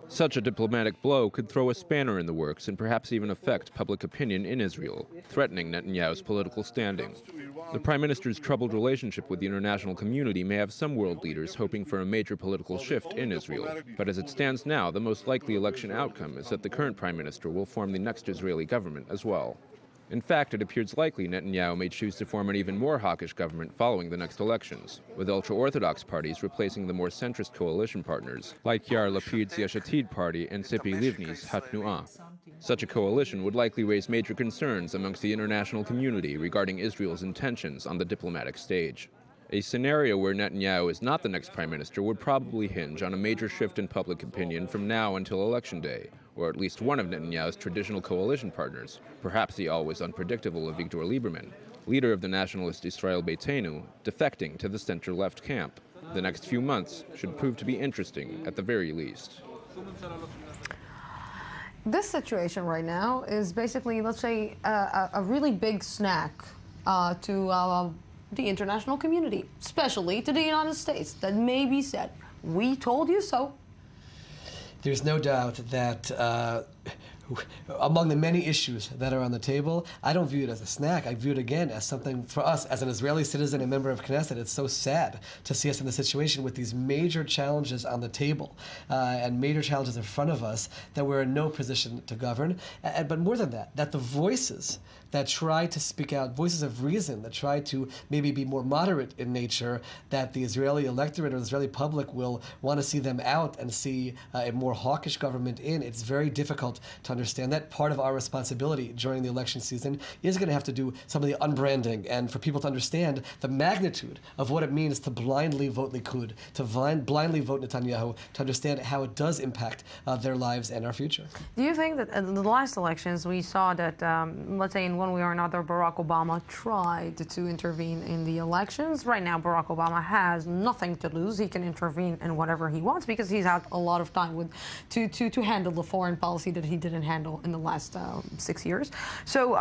Such a diplomatic blow could throw a spanner in the works and perhaps even affect public opinion in Israel, threatening Netanyahu's political standing. The Prime Minister's troubled relationship with the international community may have some world leaders hoping for a major political shift in Israel. But as it stands now, the most likely election outcome is that the current Prime Minister will form the next Israeli government as well. In fact, it appears likely Netanyahu may choose to form an even more hawkish government following the next elections, with ultra-Orthodox parties replacing the more centrist coalition partners, like Yair Lapid's Yesh Atid party and Tzipi Livni's Hatnu'ah. Such a coalition would likely raise major concerns amongst the international community regarding Israel's intentions on the diplomatic stage. A scenario where Netanyahu is not the next prime minister would probably hinge on a major shift in public opinion from now until election day, or at least one of Netanyahu's traditional coalition partners, perhaps the always unpredictable Avigdor Lieberman, leader of the nationalist Israel Beitenu, defecting to the center-left camp. The next few months should prove to be interesting at the very least. This situation right now is basically, let's say, a really big snack to the international community, especially to the United States, that maybe said, "We told you so." There's no doubt that among the many issues that are on the table, I don't view it as a snack. I view it again as something for us, as an Israeli citizen and member of Knesset. It's so sad to see us in the situation with these major challenges on the table and major challenges in front of us that we're in no position to govern. But more than that, that the voices that try to speak out, voices of reason, that try to maybe be more moderate in nature, that the Israeli electorate or the Israeli public will want to see them out and see a more hawkish government in. It's very difficult to understand that. Part of our responsibility during the election season is going to have to do some of the unbranding and for people to understand the magnitude of what it means to blindly vote Likud, to blindly vote Netanyahu, to understand how it does impact their lives and our future. Do you think that in the last elections we saw that, let's say in one way or another, Barack Obama tried to intervene in the elections? Right now, Barack Obama has nothing to lose. He can intervene in whatever he wants because he's had a lot of time to handle the foreign policy that he didn't handle in the last 6 years. So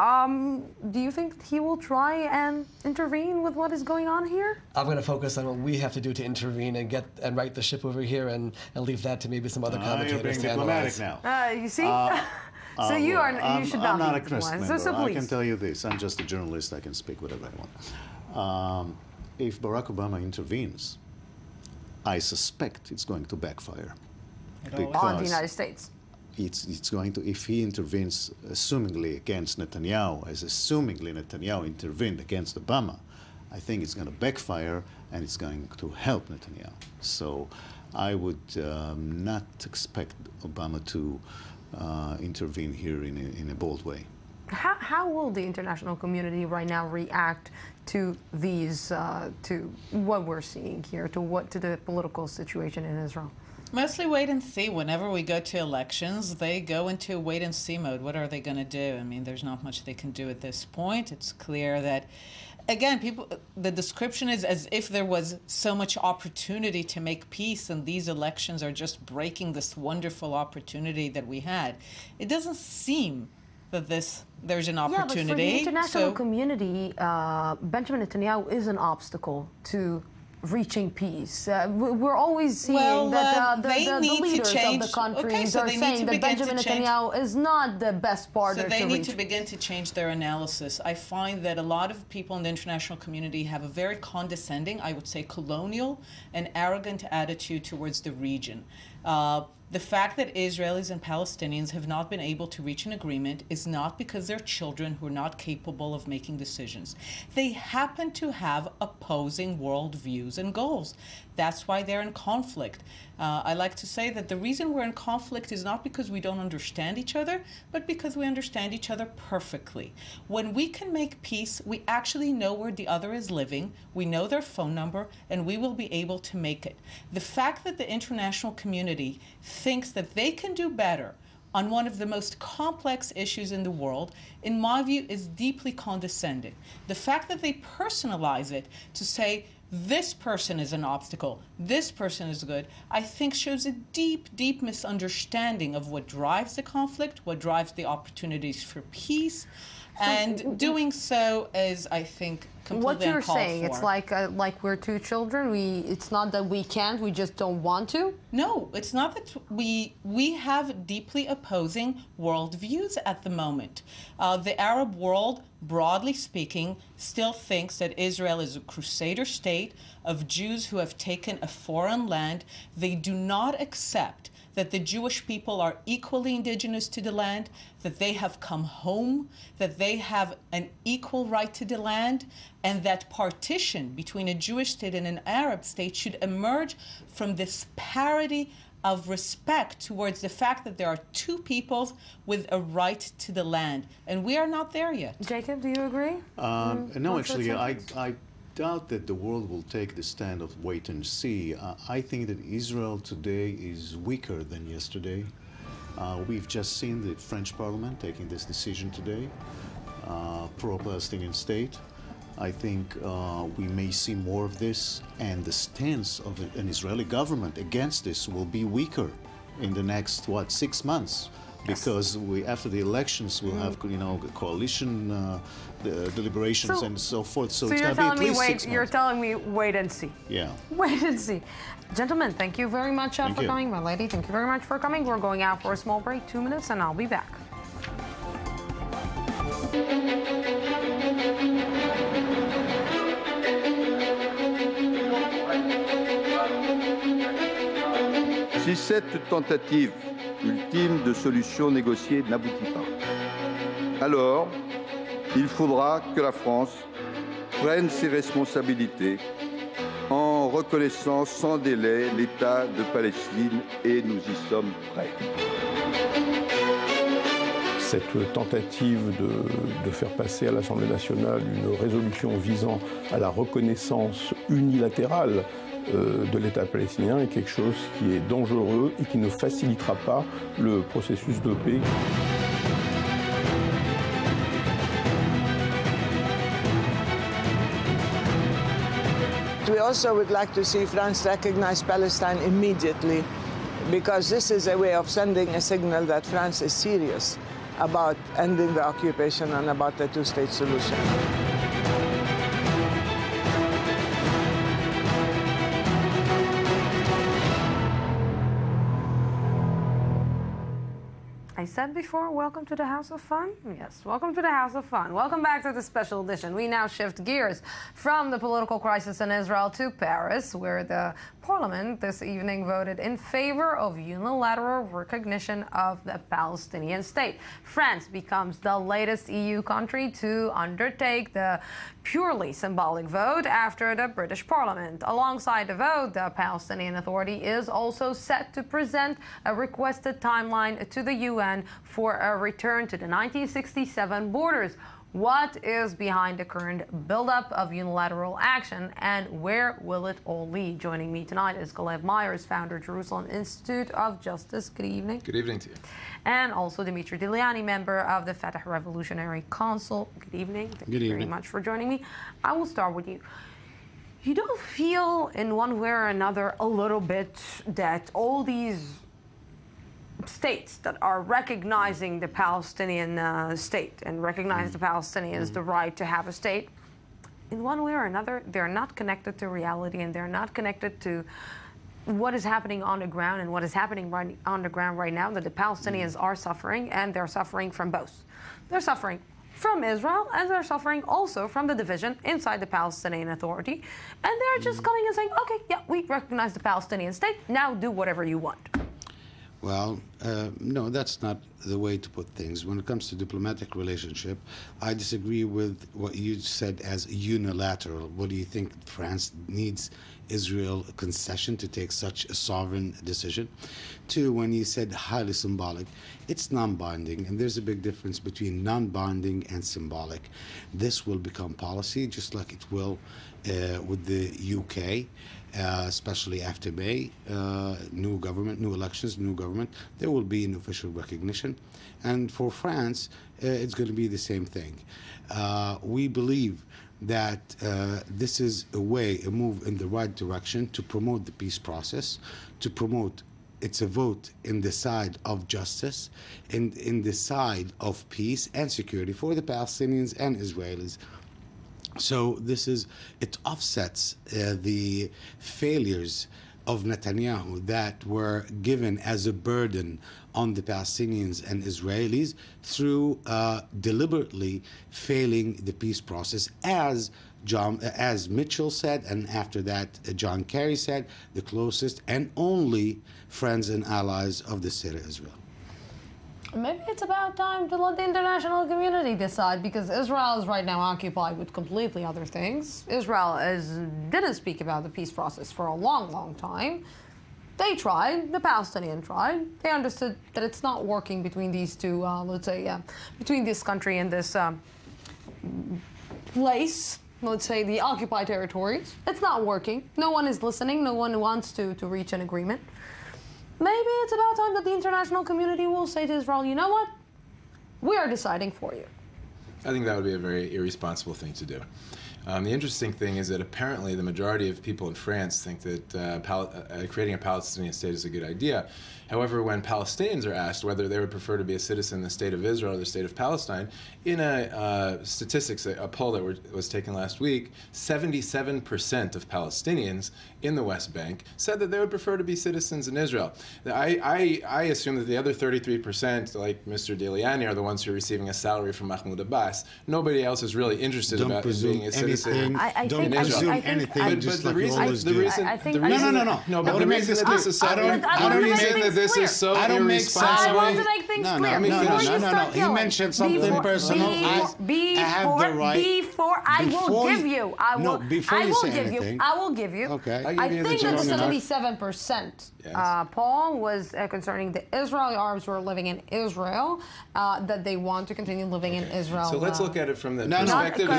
do you think he will try and intervene with what is going on here? I'm going to focus on what we have to do to intervene and right the ship over here and leave that to maybe some other commentators you're being to diplomatic analyze. now. You see? So you should not I'm not be a Knesset diplomatic. member. So I please. can tell you this. I'm just a journalist. I can speak whatever I want. If Barack Obama intervenes, I suspect it's going to backfire. On the United States. It's going to, if he intervenes assumingly against Netanyahu, as assumingly Netanyahu intervened against Obama, I think it's going to backfire and it's going to help Netanyahu. So I would not expect Obama to intervene here in a bold way. How will the international community right now react to these, to what we're seeing here, to the political situation in Israel? Mostly wait and see. Whenever we go to elections, they go into wait and see mode. What are they going to do? I mean, there's not much they can do at this point. It's clear that, again, the description is as if there was so much opportunity to make peace, and these elections are just breaking this wonderful opportunity that we had. It doesn't seem that there's an opportunity. Yeah, but for the international community, Benjamin Netanyahu is an obstacle to reaching peace? We're always seeing that the leaders of the countries are saying that Benjamin Netanyahu is not the best partner to reach. So they need to begin to change their analysis. I find that a lot of people in the international community have a very condescending, I would say colonial and arrogant attitude towards the region. The fact that Israelis and Palestinians have not been able to reach an agreement is not because they're children who are not capable of making decisions. They happen to have opposing worldviews and goals. That's why they're in conflict. I like to say that the reason we're in conflict is not because we don't understand each other, but because we understand each other perfectly. When we can make peace, we actually know where the other is living, we know their phone number, and we will be able to make it. The fact that the international community thinks that they can do better on one of the most complex issues in the world, in my view, is deeply condescending. The fact that they personalize it to say, this person is an obstacle, this person is good, I think shows a deep, deep misunderstanding of what drives the conflict, what drives the opportunities for peace, and doing so is, I think, completely what you're uncalled saying, for. it's like we're two children. It's not that we can't, we just don't want to? No, it's not that we have deeply opposing worldviews at the moment. The Arab world, broadly speaking, still thinks that Israel is a crusader state of Jews who have taken a foreign land. They do not accept that the Jewish people are equally indigenous to the land, that they have come home, that they have an equal right to the land, and that partition between a Jewish state and an Arab state should emerge from this parity of respect towards the fact that there are two peoples with a right to the land. And we are not there yet. Jacob, do you agree? No, actually, I doubt that the world will take the stand of wait and see. I think that Israel today is weaker than yesterday. We've just seen the French Parliament taking this decision today, pro-Palestinian state. I think we may see more of this, and the stance of an Israeli government against this will be weaker in the next, 6 months? Because after the elections, we'll have, coalition deliberations and so forth. So it's going to be at least 6 months. You're telling me wait and see. Yeah. Wait and see. Gentlemen, thank you very much for coming. My lady, thank you very much for coming. We're going out for a small break, 2 minutes, and I'll be back. Si cette tentative ultime de solution négociée n'aboutit pas, alors il faudra que la France prenne ses responsabilités en reconnaissant sans délai l'État de Palestine, et nous y sommes prêts. Cette tentative de faire passer à l'Assemblée nationale une résolution visant à la reconnaissance unilatérale de l'État palestinien est quelque chose qui est dangereux et qui ne facilitera pas le processus de paix. We also would like to see France recognize Palestine immediately, because this is a way of sending a signal that France is serious about ending the occupation and about the two-state solution. I said before, welcome to the House of Fun? Yes, welcome to the House of Fun. Welcome back to the special edition. We now shift gears from the political crisis in Israel to Paris, where the Parliament this evening voted in favor of unilateral recognition of the Palestinian state. France becomes the latest EU country to undertake the purely symbolic vote after the British Parliament. Alongside the vote, the Palestinian Authority is also set to present a requested timeline to the UN for a return to the 1967 borders. What is behind the current buildup of unilateral action, and where will it all lead? Joining me tonight is Galev Myers, founder, Jerusalem Institute of Justice. Good evening. Good evening to you. And also Dimitri Diliani, member of the Fatah Revolutionary Council. Good evening. Thank you very much for joining me. I will start with you. You don't feel in one way or another a little bit that all these states that are recognizing the Palestinian state and recognize the Palestinians the right to have a state, in one way or another, they're not connected to reality, and they're not connected to what is happening on the ground. And what is happening on the ground right now, that the Palestinians are suffering, and they're suffering from both. They're suffering from Israel, and they're suffering also from the division inside the Palestinian Authority. And they're just coming and saying, okay, yeah, we recognize the Palestinian state, now do whatever you want. Well, no, that's not the way to put things. When it comes to diplomatic relationship, I disagree with what you said as unilateral. What do you think France needs Israel a concession to take such a sovereign decision? Two, when you said highly symbolic, it's non-binding, and there's a big difference between non-binding and symbolic. This will become policy, just like it will with the UK. Especially after May, new government, new elections, new government, there will be an official recognition. And for France, it's going to be the same thing. We believe that this is a move in the right direction to promote the peace process, to promote it's a vote in the side of justice, in the side of peace and security for the Palestinians and Israelis. So it offsets the failures of Netanyahu that were given as a burden on the Palestinians and Israelis through deliberately failing the peace process, as Mitchell said, and after that John Kerry said, the closest and only friends and allies of the state of Israel. Maybe it's about time to let the international community decide, because Israel is right now occupied with completely other things. Israel didn't speak about the peace process for a long, long time. They tried, the Palestinians tried. They understood that it's not working between these two, between this country and this place, let's say the occupied territories. It's not working. No one is listening. No one wants to reach an agreement. Maybe it's about time that the international community will say to Israel, you know what? We are deciding for you. I think that would be a very irresponsible thing to do. The interesting thing is that apparently the majority of people in France think that creating a Palestinian state is a good idea. However, when Palestinians are asked whether they would prefer to be a citizen in the state of Israel or the state of Palestine, in a poll that was taken last week, 77% of Palestinians in the West Bank said that they would prefer to be citizens in Israel. I assume that the other 33%, like Mr. Deliani, are the ones who are receiving a salary from Mahmoud Abbas. Nobody else is really interested in being a citizen in Israel. Don't presume anything, just like you always do. No, but the reason that this is so this is so irresponsible. I want to make things clear. No. He mentioned something personal. I have the right. Before I will give you. Okay. I think that the 77%, Paul, was concerning the Israeli Arabs who are living in Israel, that they want to continue living in Israel. So let's look at it from the perspective.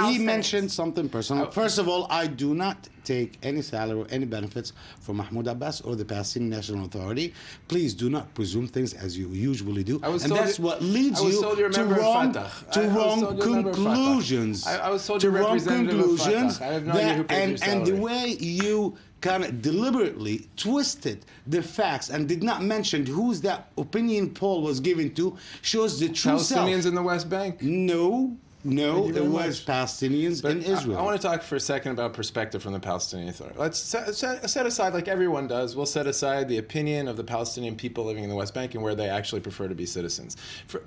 He mentioned something personal. First of all, I do not take any salary or any benefits from Mahmoud Abbas or the Palestinian National Authority. Please do not presume things as you usually do. And that's what leads you to wrong conclusions. I was told you're representative of Fatah. I have no idea who paid your salary. And the way you kind of deliberately twisted the facts and did not mention who's that opinion poll was given to shows the true self. Palestinians in the West Bank? No, it was Palestinians in Israel. I want to talk for a second about perspective from the Palestinian Authority. Let's set aside, like everyone does, we'll set aside the opinion of the Palestinian people living in the West Bank and where they actually prefer to be citizens.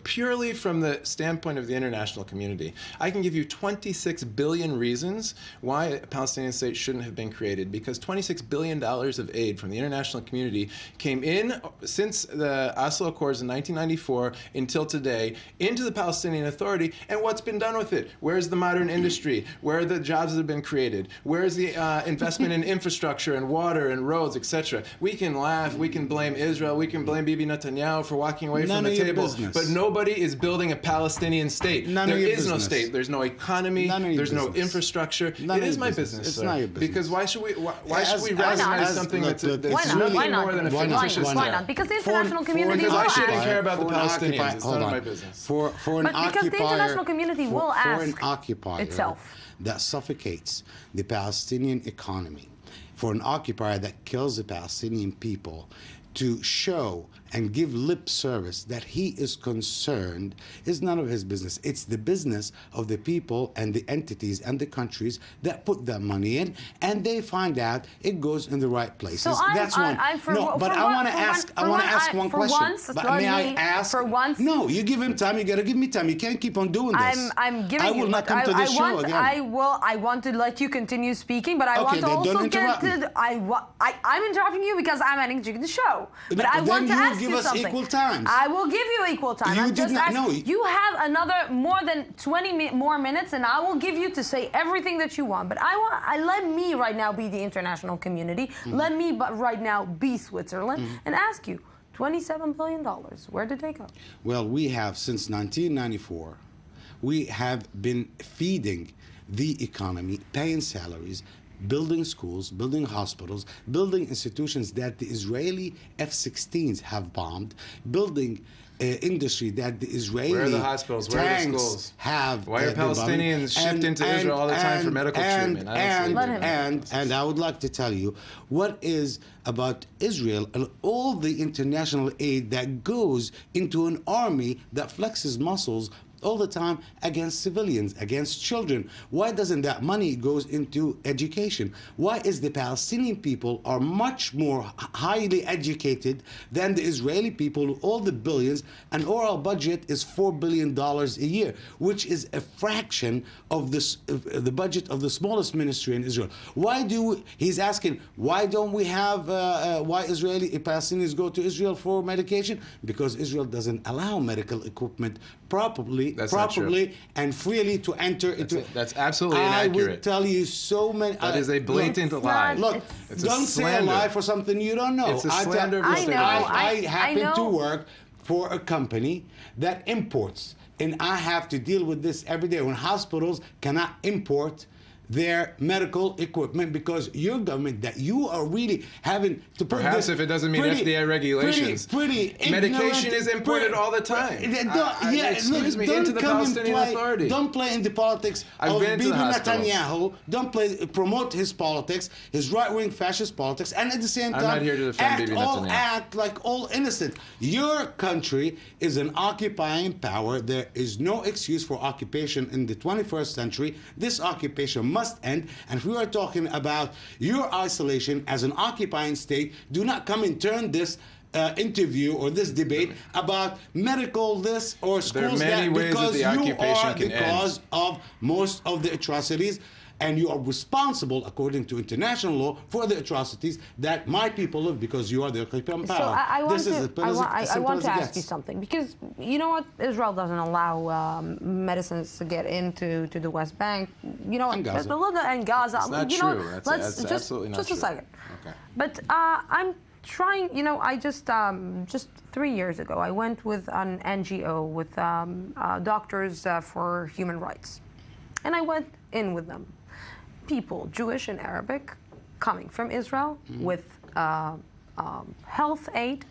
Purely from the standpoint of the international community, I can give you 26 billion reasons why a Palestinian state shouldn't have been created, because $26 billion of aid from the international community came in since the Oslo Accords in 1994 until today into the Palestinian Authority, and what's been done with it? Where's the modern industry? Where are the jobs that have been created? Where's the investment in infrastructure and water and roads, etc.? We can laugh, we can blame Israel, we can blame Bibi Netanyahu for walking away from the table, but nobody is building a Palestinian state. There is no state. There's no economy. There's no infrastructure. It is my business. It's not your business. Because why should we recognize something that's really more than a fictitious Why not? Because the international community will ask. Because I shouldn't care about the Palestinians. It's none of my business. For an occupier, because the international community will ask for an occupier itself that suffocates the Palestinian economy, for an occupier that kills the Palestinian people, to show and give lip service that he is concerned is none of his business. It's the business of the people and the entities and the countries that put that money in, and they find out it goes in the right places. So That's one. But I want to ask one question. May I ask? For once. No, you give him time. You got to give me time. You can't keep on doing this. I'm giving I will not come to this show again. I want to let you continue speaking, but I want to also get to. I'm interrupting you because I'm adding to the show. But I want to ask you something. Give us equal time. I will give you equal time. You did not know. You have another more than 20 more minutes, and I will give you to say everything that you want. But let me right now be the international community. Let me right now be Switzerland and ask you, $27 billion, where did they go? Well, we have, since 1994, we have been feeding the economy, paying salaries, building schools, building hospitals, building institutions that the Israeli F-16s have bombed, building industry that the Israeli Where are the hospitals? Where are the schools? Have. Why are Palestinians shipped into Israel all the time for medical treatment? And I would like to tell you what is about Israel and all the international aid that goes into an army that flexes muscles all the time against civilians, against children. Why doesn't that money goes into education? Why is the Palestinian people are much more highly educated than the Israeli people, all the billions, and our budget is $4 billion a year, which is a fraction of the budget of the smallest ministry in Israel. He's asking, why don't we have, why Israeli Palestinians go to Israel for medication? Because Israel doesn't allow medical equipment properly and freely to enter into. That's absolutely inaccurate. I would tell you so many. That is a blatant lie. Look, don't say a lie for something you don't know. It's a slander. I happen to work for a company that imports, and I have to deal with this every day when hospitals cannot import their medical equipment because your government that you are really having to put perhaps if it doesn't meet FDA regulations. Medication is imported all the time. Excuse me, into the Palestinian Authority. Don't play in the politics of Bibi Netanyahu. Don't promote his politics, his right-wing fascist politics, and at the same time, I'm not here to defend Bibi Netanyahu. Act like all innocent. Your country is an occupying power. There is no excuse for occupation in the 21st century. This occupation must end, and if we are talking about your isolation as an occupying state, do not come and turn this interview or this debate about medical this or schools that because you are the cause of most of the atrocities, and you are responsible, according to international law, for the atrocities that my people live because you are the occupying power. So I want to ask you something, because you know what? Israel doesn't allow medicines to get into the West Bank. You know, and Gaza. And Gaza. It's not true. That's absolutely not true. Just a second. Okay. But I'm trying, I just 3 years ago, I went with an NGO with Doctors for Human Rights. And I went in with them. People, Jewish and Arabic, coming from Israel with health aid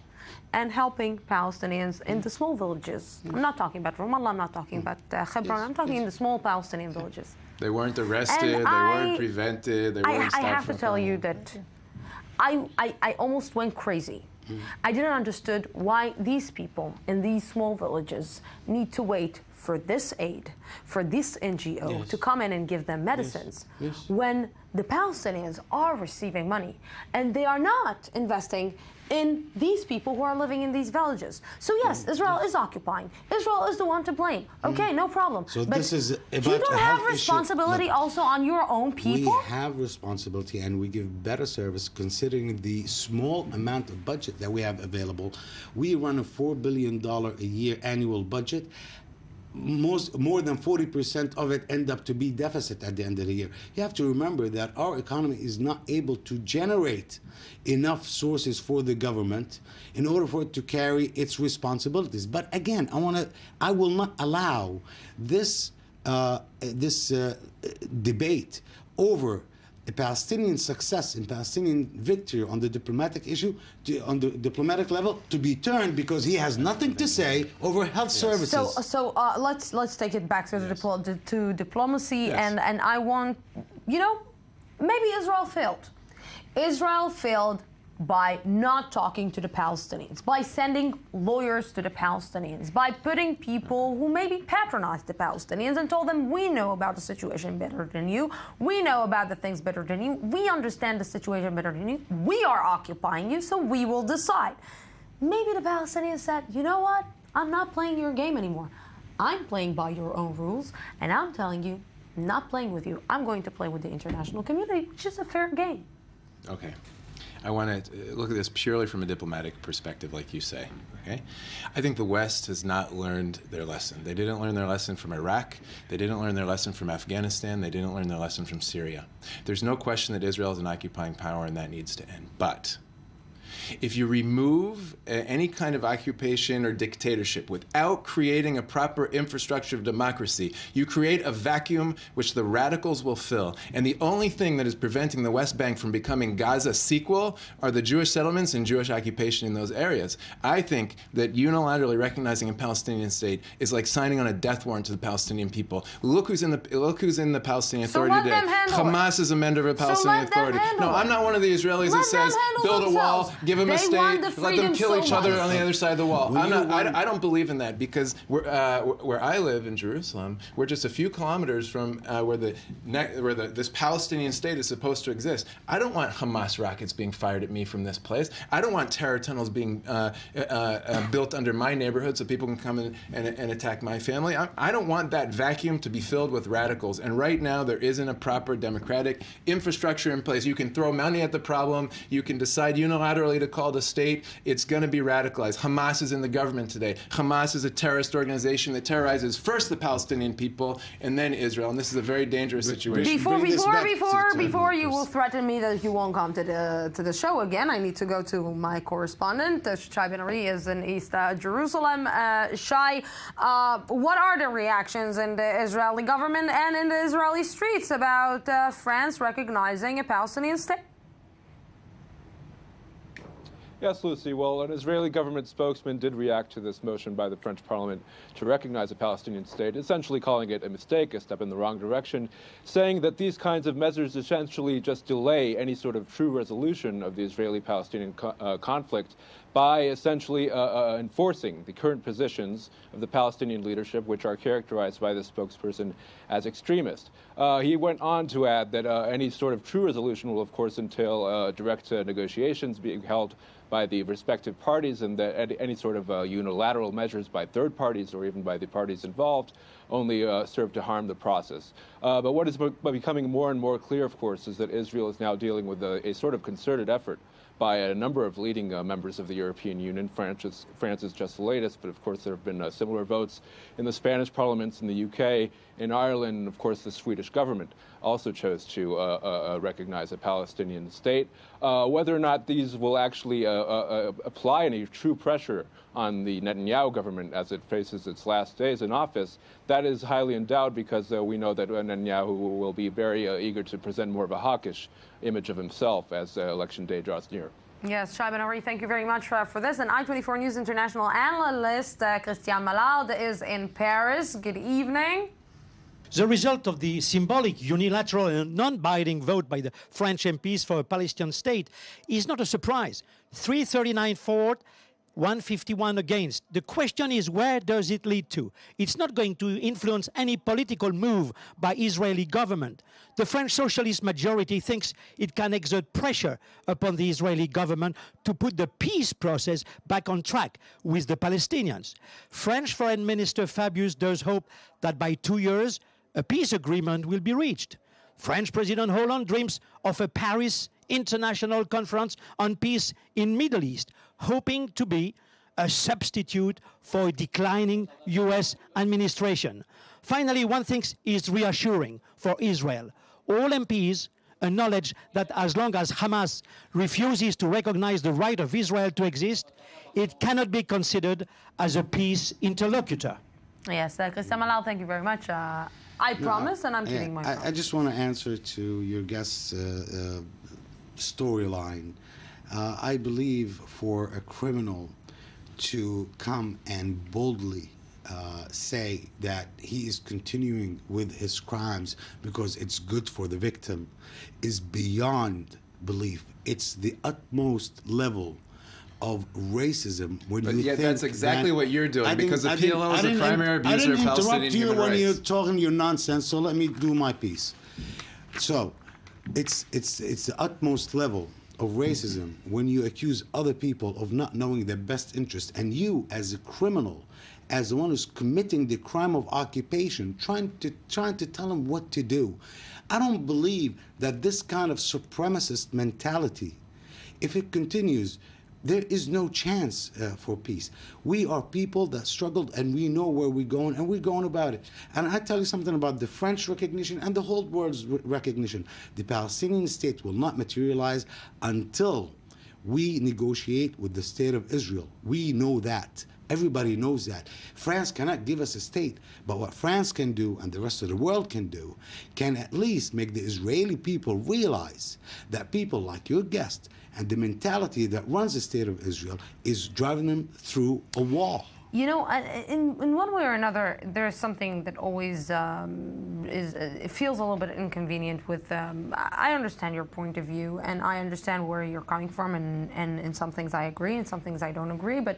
and helping Palestinians in the small villages. I'm not talking about Ramallah, I'm not talking about Hebron, I'm talking in the small Palestinian villages. They weren't arrested, they weren't prevented, they weren't stopped. I have to tell you that I almost went crazy. I didn't understand why these people in these small villages need to wait for this aid, for this NGO to come in and give them medicines when the Palestinians are receiving money and they are not investing in these people who are living in these villages. So yes, Israel is occupying. Israel is the one to blame. Okay, no problem. So but this is about you don't have responsibility also on your own people? We have responsibility, and we give better service considering the small amount of budget that we have available. We run a $4 billion a year annual budget. More than 40% of it end up to be deficit at the end of the year. You have to remember that our economy is not able to generate enough sources for the government in order for it to carry its responsibilities. But again, I will not allow this debate over a Palestinian success and Palestinian victory on the diplomatic issue, on the diplomatic level, to be turned because he has nothing to say over health services. So let's take it back to diplomacy, and I want, maybe Israel failed. Israel failed by not talking to the Palestinians, by sending lawyers to the Palestinians, by putting people who maybe patronize the Palestinians and told them, we know about the situation better than you, we know about the things better than you, we understand the situation better than you, we are occupying you, so we will decide. Maybe the Palestinians said, you know what, I'm not playing your game anymore. I'm playing by your own rules, and I'm telling you, I'm not playing with you. I'm going to play with the international community, which is a fair game. Okay. I want to look at this purely from a diplomatic perspective, like you say, okay? I think the West has not learned their lesson. They didn't learn their lesson from Iraq. They didn't learn their lesson from Afghanistan. They didn't learn their lesson from Syria. There's no question that Israel is an occupying power, and that needs to end. But if you remove any kind of occupation or dictatorship without creating a proper infrastructure of democracy, you create a vacuum which the radicals will fill. And the only thing that is preventing the West Bank from becoming Gaza sequel are the Jewish settlements and Jewish occupation in those areas. I think that unilaterally recognizing a Palestinian state is like signing on a death warrant to the Palestinian people. Look who's in the Palestinian Authority today. Hamas is a member of the Palestinian Authority. No, I'm not one of the Israelis that says build a wall, give them a state, let them kill each other on the other side of the wall. I don't believe in that, because where I live in Jerusalem, we're just a few kilometers from where this Palestinian state is supposed to exist. I don't want Hamas rockets being fired at me from this place. I don't want terror tunnels being built under my neighborhood so people can come in and attack my family. I don't want that vacuum to be filled with radicals. And right now there isn't a proper democratic infrastructure in place. You can throw money at the problem. You can decide unilaterally to call the state. It's going to be radicalized. Hamas is in the government today. Hamas is a terrorist organization that terrorizes first the Palestinian people and then Israel. And this is a very dangerous situation. Before you will threaten me that you won't come to the show again, I need to go to my correspondent. Shai Ben-Ari is in East Jerusalem. Shai, what are the reactions in the Israeli government and in the Israeli streets about France recognizing a Palestinian state? Yes, Lucy. Well, an Israeli government spokesman did react to this motion by the French parliament to recognize a Palestinian state, essentially calling it a mistake, a step in the wrong direction, saying that these kinds of measures essentially just delay any sort of true resolution of the Israeli-Palestinian conflict by essentially enforcing the current positions of the Palestinian leadership, which are characterized by the spokesperson as extremist. He went on to add that any sort of true resolution will, of course, entail direct negotiations being held by the respective parties, and that any sort of unilateral measures by third parties or even by the parties involved only serve to harm the process. But what is becoming more and more clear, of course, is that Israel is now dealing with a sort of concerted effort by a number of leading members of the European Union. France is just the latest, but of course there have been similar votes in the Spanish parliaments, in the UK, in Ireland, and of course the Swedish government also chose to recognize a Palestinian state. Whether or not these will actually apply any true pressure on the Netanyahu government as it faces its last days in office, that is highly in doubt, because we know that Netanyahu will be very eager to present more of a hawkish image of himself as election day draws near. Yes, Shai Ben-Ari, thank you very much for this. And I-24 News international analyst Christian Malard is in Paris. Good evening. The result of the symbolic, unilateral and non-binding vote by the French MPs for a Palestinian state is not a surprise. 339 for, 151 against. The question is, where does it lead to? It's not going to influence any political move by Israeli government. The French socialist majority thinks it can exert pressure upon the Israeli government to put the peace process back on track with the Palestinians. French Foreign Minister Fabius does hope that by 2 years, a peace agreement will be reached. French President Hollande dreams of a Paris International Conference on Peace in Middle East, hoping to be a substitute for a declining U.S. administration. Finally, one thing is reassuring for Israel. All MPs acknowledge that as long as Hamas refuses to recognize the right of Israel to exist, it cannot be considered as a peace interlocutor. Yes, Christian Malard, thank you very much. I promise, and I'm keeping my promise. I just want to answer to your guest's storyline. I believe for a criminal to come and boldly say that he is continuing with his crimes because it's good for the victim is beyond believe it's the utmost level of racism when But you yet think that's exactly that- what you're doing, I didn't- because the I didn't- PLO I is the didn't- primary abuser I didn't of Palestinian interrupt you human when rights. you're talking your nonsense, so let me do my piece. So, it's the utmost level of racism when you accuse other people of not knowing their best interest, and you, as a criminal, as the one who's committing the crime of occupation, trying to tell them what to do. I don't believe that this kind of supremacist mentality, if it continues, there is no chance for peace. We are people that struggled, and we know where we're going, and we're going about it. And I tell you something about the French recognition and the whole world's recognition. The Palestinian state will not materialize until we negotiate with the state of Israel. We know that. Everybody knows that. France cannot give us a state, but what France can do and the rest of the world can do can at least make the Israeli people realize that people like your guest and the mentality that runs the state of Israel is driving them through a wall. You know, in one way or another, there's something that always it feels a little bit inconvenient with. I understand your point of view, and I understand where you're coming from, and in some things I agree, and some things I don't agree. But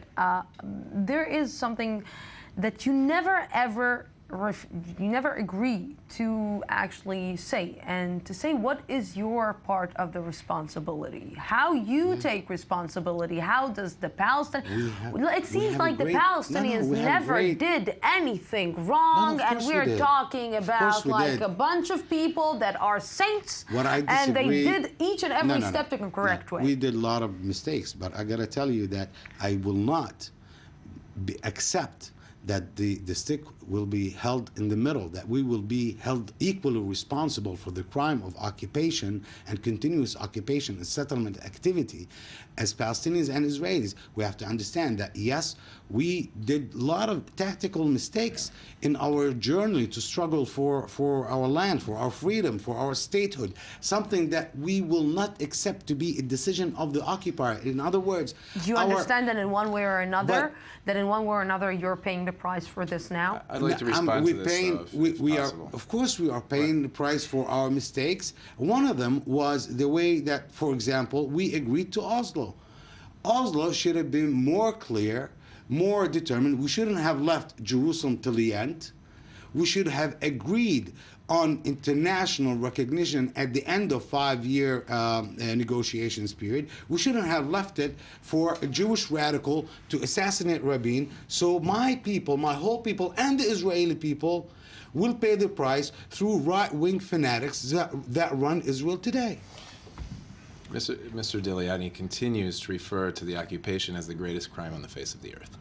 there is something that you never ever agree to actually say, and to say what is your part of the responsibility, how you take responsibility, how does the Palestinians, it seems like the Palestinians never did anything wrong, and we're talking about like a bunch of people that are saints, and they did each and every step in the correct way. We did a lot of mistakes, but I gotta tell you that I will not accept that the stick will be held in the middle, that we will be held equally responsible for the crime of occupation and continuous occupation and settlement activity as Palestinians and Israelis. We have to understand that, yes, we did a lot of tactical mistakes in our journey to struggle for our land, for our freedom, for our statehood, something that we will not accept to be a decision of the occupier. In other words, do you understand that in one way or another, you're paying the price for this now? I'd like to respond to this. Of course, we are paying the price for our mistakes. One of them was the way that, for example, we agreed to Oslo. Oslo should have been more clear, more determined. We shouldn't have left Jerusalem till the end. We should have agreed on international recognition at the end of 5-year negotiations period. We shouldn't have left it for a Jewish radical to assassinate Rabin. So my people, my whole people, and the Israeli people will pay the price through right-wing fanatics that run Israel today. Mr. Diliani continues to refer to the occupation as the greatest crime on the face of the earth.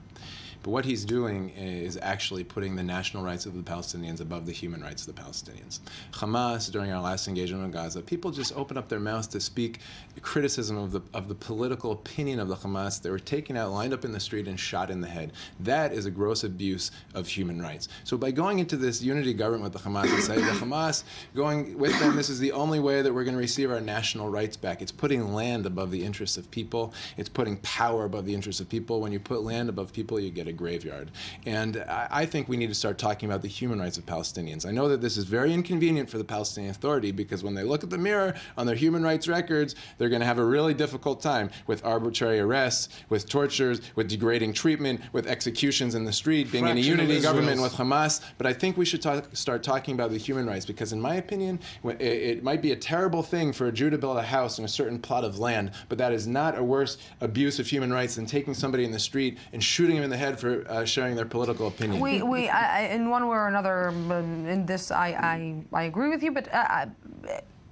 But what he's doing is actually putting the national rights of the Palestinians above the human rights of the Palestinians. Hamas, during our last engagement in Gaza, people just opened up their mouths to speak criticism of the political opinion of the Hamas. They were taken out, lined up in the street, and shot in the head. That is a gross abuse of human rights. So by going into this unity government with the Hamas and saying the Hamas, going with them, this is the only way that we're going to receive our national rights back. It's putting land above the interests of people. It's putting power above the interests of people. When you put land above people, you get a graveyard. And I think we need to start talking about the human rights of Palestinians. I know that this is very inconvenient for the Palestinian Authority, because when they look at the mirror on their human rights records, they're going to have a really difficult time with arbitrary arrests, with tortures, with degrading treatment, with executions in the street, being in a unity government with Hamas. But I think we should start talking about the human rights, because in my opinion, it might be a terrible thing for a Jew to build a house on a certain plot of land, but that is not a worse abuse of human rights than taking somebody in the street and shooting him in the head for sharing their political opinion. In one way or another, in this, I agree with you, but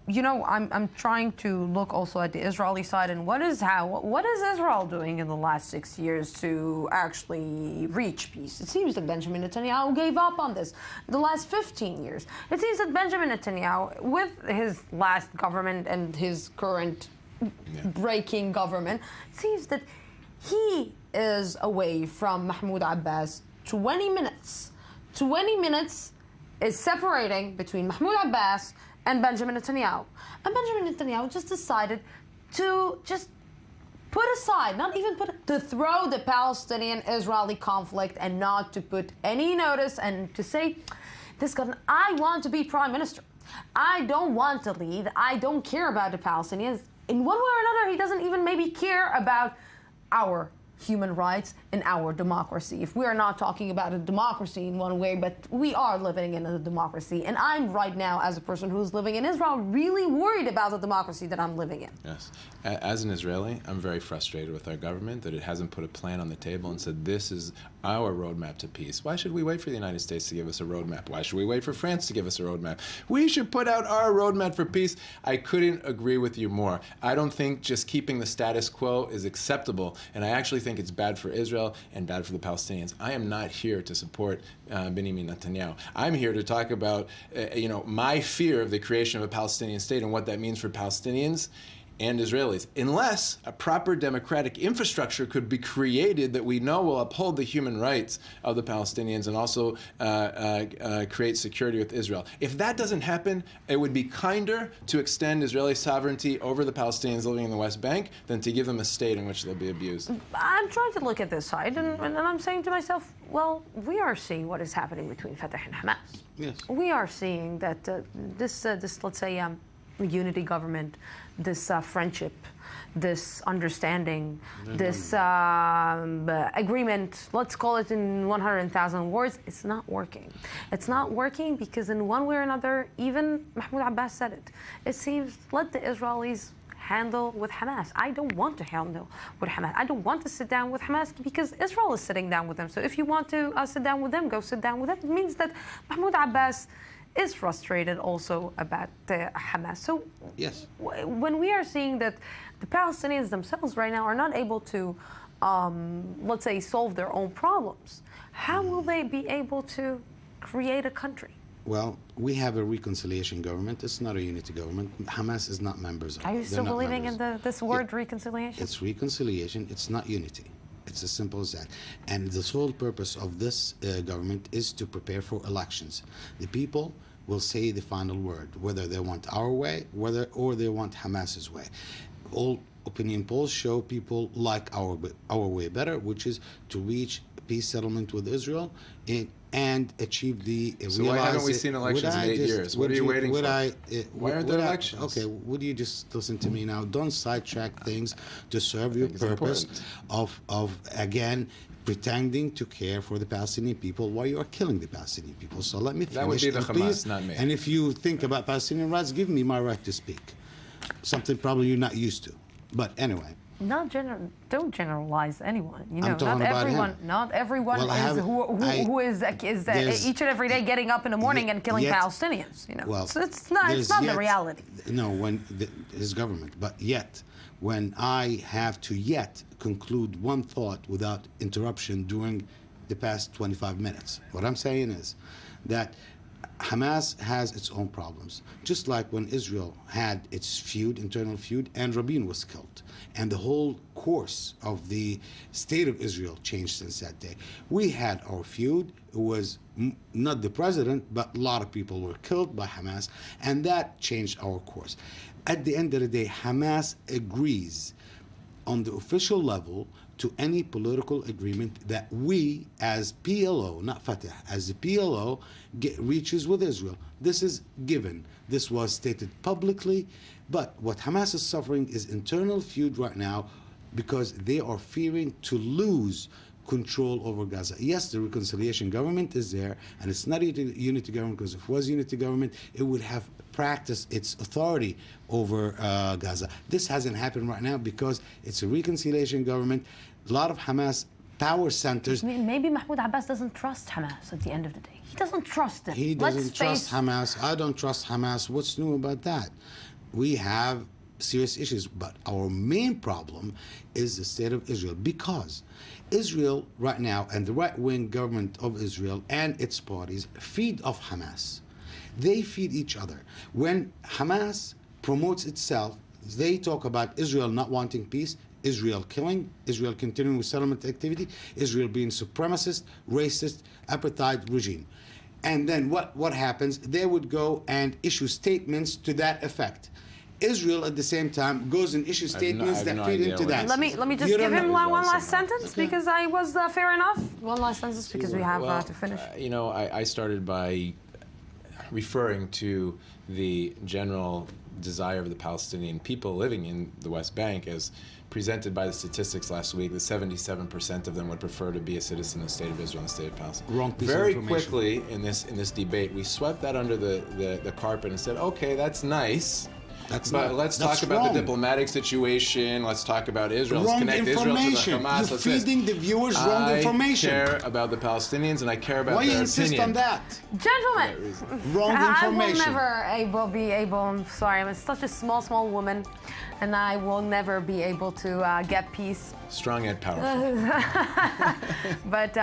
you know, I'm trying to look also at the Israeli side, and what is Israel doing in the last 6 years to actually reach peace? It seems that Benjamin Netanyahu gave up on this. The last 15 years, it seems that Benjamin Netanyahu, with his last government and his current breaking government, it seems that he is away from Mahmoud Abbas 20 minutes. 20 minutes is separating between Mahmoud Abbas and Benjamin Netanyahu. And Benjamin Netanyahu just decided to just put aside, to throw the Palestinian-Israeli conflict and not to put any notice, and to say, I want to be prime minister. I don't want to lead. I don't care about the Palestinians. in one way or another, he doesn't even maybe care about our human rights and our democracy. If we are not talking about a democracy in one way, but we are living in a democracy. And I'm right now, as a person who's living in Israel, really worried about the democracy that I'm living in. Yes. As an Israeli, I'm very frustrated with our government that it hasn't put a plan on the table and said, this is our roadmap to peace. Why should we wait for the United States to give us a roadmap? Why should we wait for France to give us a roadmap? We should put out our roadmap for peace. I couldn't agree with you more. I don't think just keeping the status quo is acceptable, and I actually think it's bad for Israel and bad for the Palestinians. I am not here to support Benjamin Netanyahu. I'm here to talk about, my fear of the creation of a Palestinian state and what that means for Palestinians and Israelis, unless a proper democratic infrastructure could be created that we know will uphold the human rights of the Palestinians and also create security with Israel. If that doesn't happen, it would be kinder to extend Israeli sovereignty over the Palestinians living in the West Bank than to give them a state in which they'll be abused. I'm trying to look at this side, and I'm saying to myself, well, we are seeing what is happening between Fatah and Hamas. Yes. We are seeing that this let's say, unity government, this friendship, this understanding, this agreement, let's call it in 100,000 words, it's not working. It's not working because in one way or another, even Mahmoud Abbas said it. It seems, let the Israelis handle with Hamas. I don't want to handle with Hamas. I don't want to sit down with Hamas because Israel is sitting down with them. So if you want to sit down with them, go sit down with them. It means that Mahmoud Abbas is frustrated also about Hamas. So yes, when we are seeing that the Palestinians themselves right now are not able to, let's say, solve their own problems, how will they be able to create a country? Well, we have a reconciliation government. It's not a unity government. Hamas is not members of it. Are you still believing in this word reconciliation? It's reconciliation. It's not unity. It's as simple as that. And the sole purpose of this government is to prepare for elections. The people will say the final word, whether they want our way, or they want Hamas's way. All opinion polls show people like our way better, which is to reach peace settlement with Israel and achieve the. So why haven't we seen elections in 8 years? What are you waiting for? Why aren't there elections? Okay, would you just listen to me now? Don't sidetrack things to serve your purpose of again pretending to care for the Palestinian people while you are killing the Palestinian people. So let me finish. That would be the Hamas, not me. And if you think about Palestinian rights, give me my right to speak. Something probably you're not used to. But anyway. Don't generalize anyone. You know, I'm talking about him. Not everyone who is each and every day getting up in the morning and killing Palestinians. You know, well, so it's not the reality. No, his government, but yet, when I have to yet conclude one thought without interruption during the past 25 minutes, what I'm saying is that Hamas has its own problems, just like when Israel had its internal feud, and Rabin was killed. And the whole course of the state of Israel changed since that day. We had our feud. It was not the president, but a lot of people were killed by Hamas, and that changed our course. At the end of the day, Hamas agrees on the official level to any political agreement that we, as PLO, not Fatah, as the PLO, reaches with Israel. This is given. This was stated publicly. But what Hamas is suffering is internal feud right now because they are fearing to lose control over Gaza. Yes, the reconciliation government is there, and it's not a unity government, because if it was unity government, it would have practiced its authority over Gaza. This hasn't happened right now because it's a reconciliation government. A lot of Hamas power centers. Maybe Mahmoud Abbas doesn't trust Hamas at the end of the day. He doesn't trust them. He doesn't trust Hamas. I don't trust Hamas. What's new about that? We have serious issues, but our main problem is the state of Israel, because Israel right now and the right-wing government of Israel and its parties feed off Hamas. They feed each other. When Hamas promotes itself, they talk about Israel not wanting peace, Israel killing, Israel continuing with settlement activity, Israel being supremacist, racist, apartheid regime. And then what happens? They would go and issue statements to that effect. Israel, at the same time, goes and issues statements that feed into that. Let me just give him one last sentence, because I was fair enough. One last sentence, because we have to finish. You know, I started by referring to the general desire of the Palestinian people living in the West Bank, as presented by the statistics last week, that 77% of them would prefer to be a citizen of the State of Israel and the State of Palestine. Wrong piece of Very information. quickly in this debate, we swept that under the carpet and said, okay, that's nice. But let's talk about wrong. the diplomatic situation. Let's talk about Israel. Let's Wrong connect Israel to the information. Hamas. You're feeding the viewers wrong information. I care about the Palestinians and I care about Why their you insist opinion. on that? Gentlemen, Wrong information. I will never be able, I'm sorry, I'm such a small woman, and I will never be able to get peace. Strong and powerful. But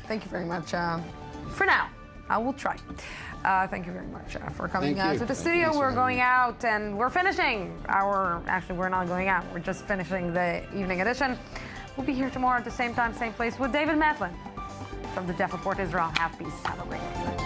thank you very much. For now, I will try. Thank you very much for coming Thank you. to the studio. Thanks for We're going having out and we're finishing actually, we're not going out. We're just finishing the evening edition. We'll be here tomorrow at the same time, same place with David Matlin from the Jaffa Port, Israel. Have peace. Have a great night.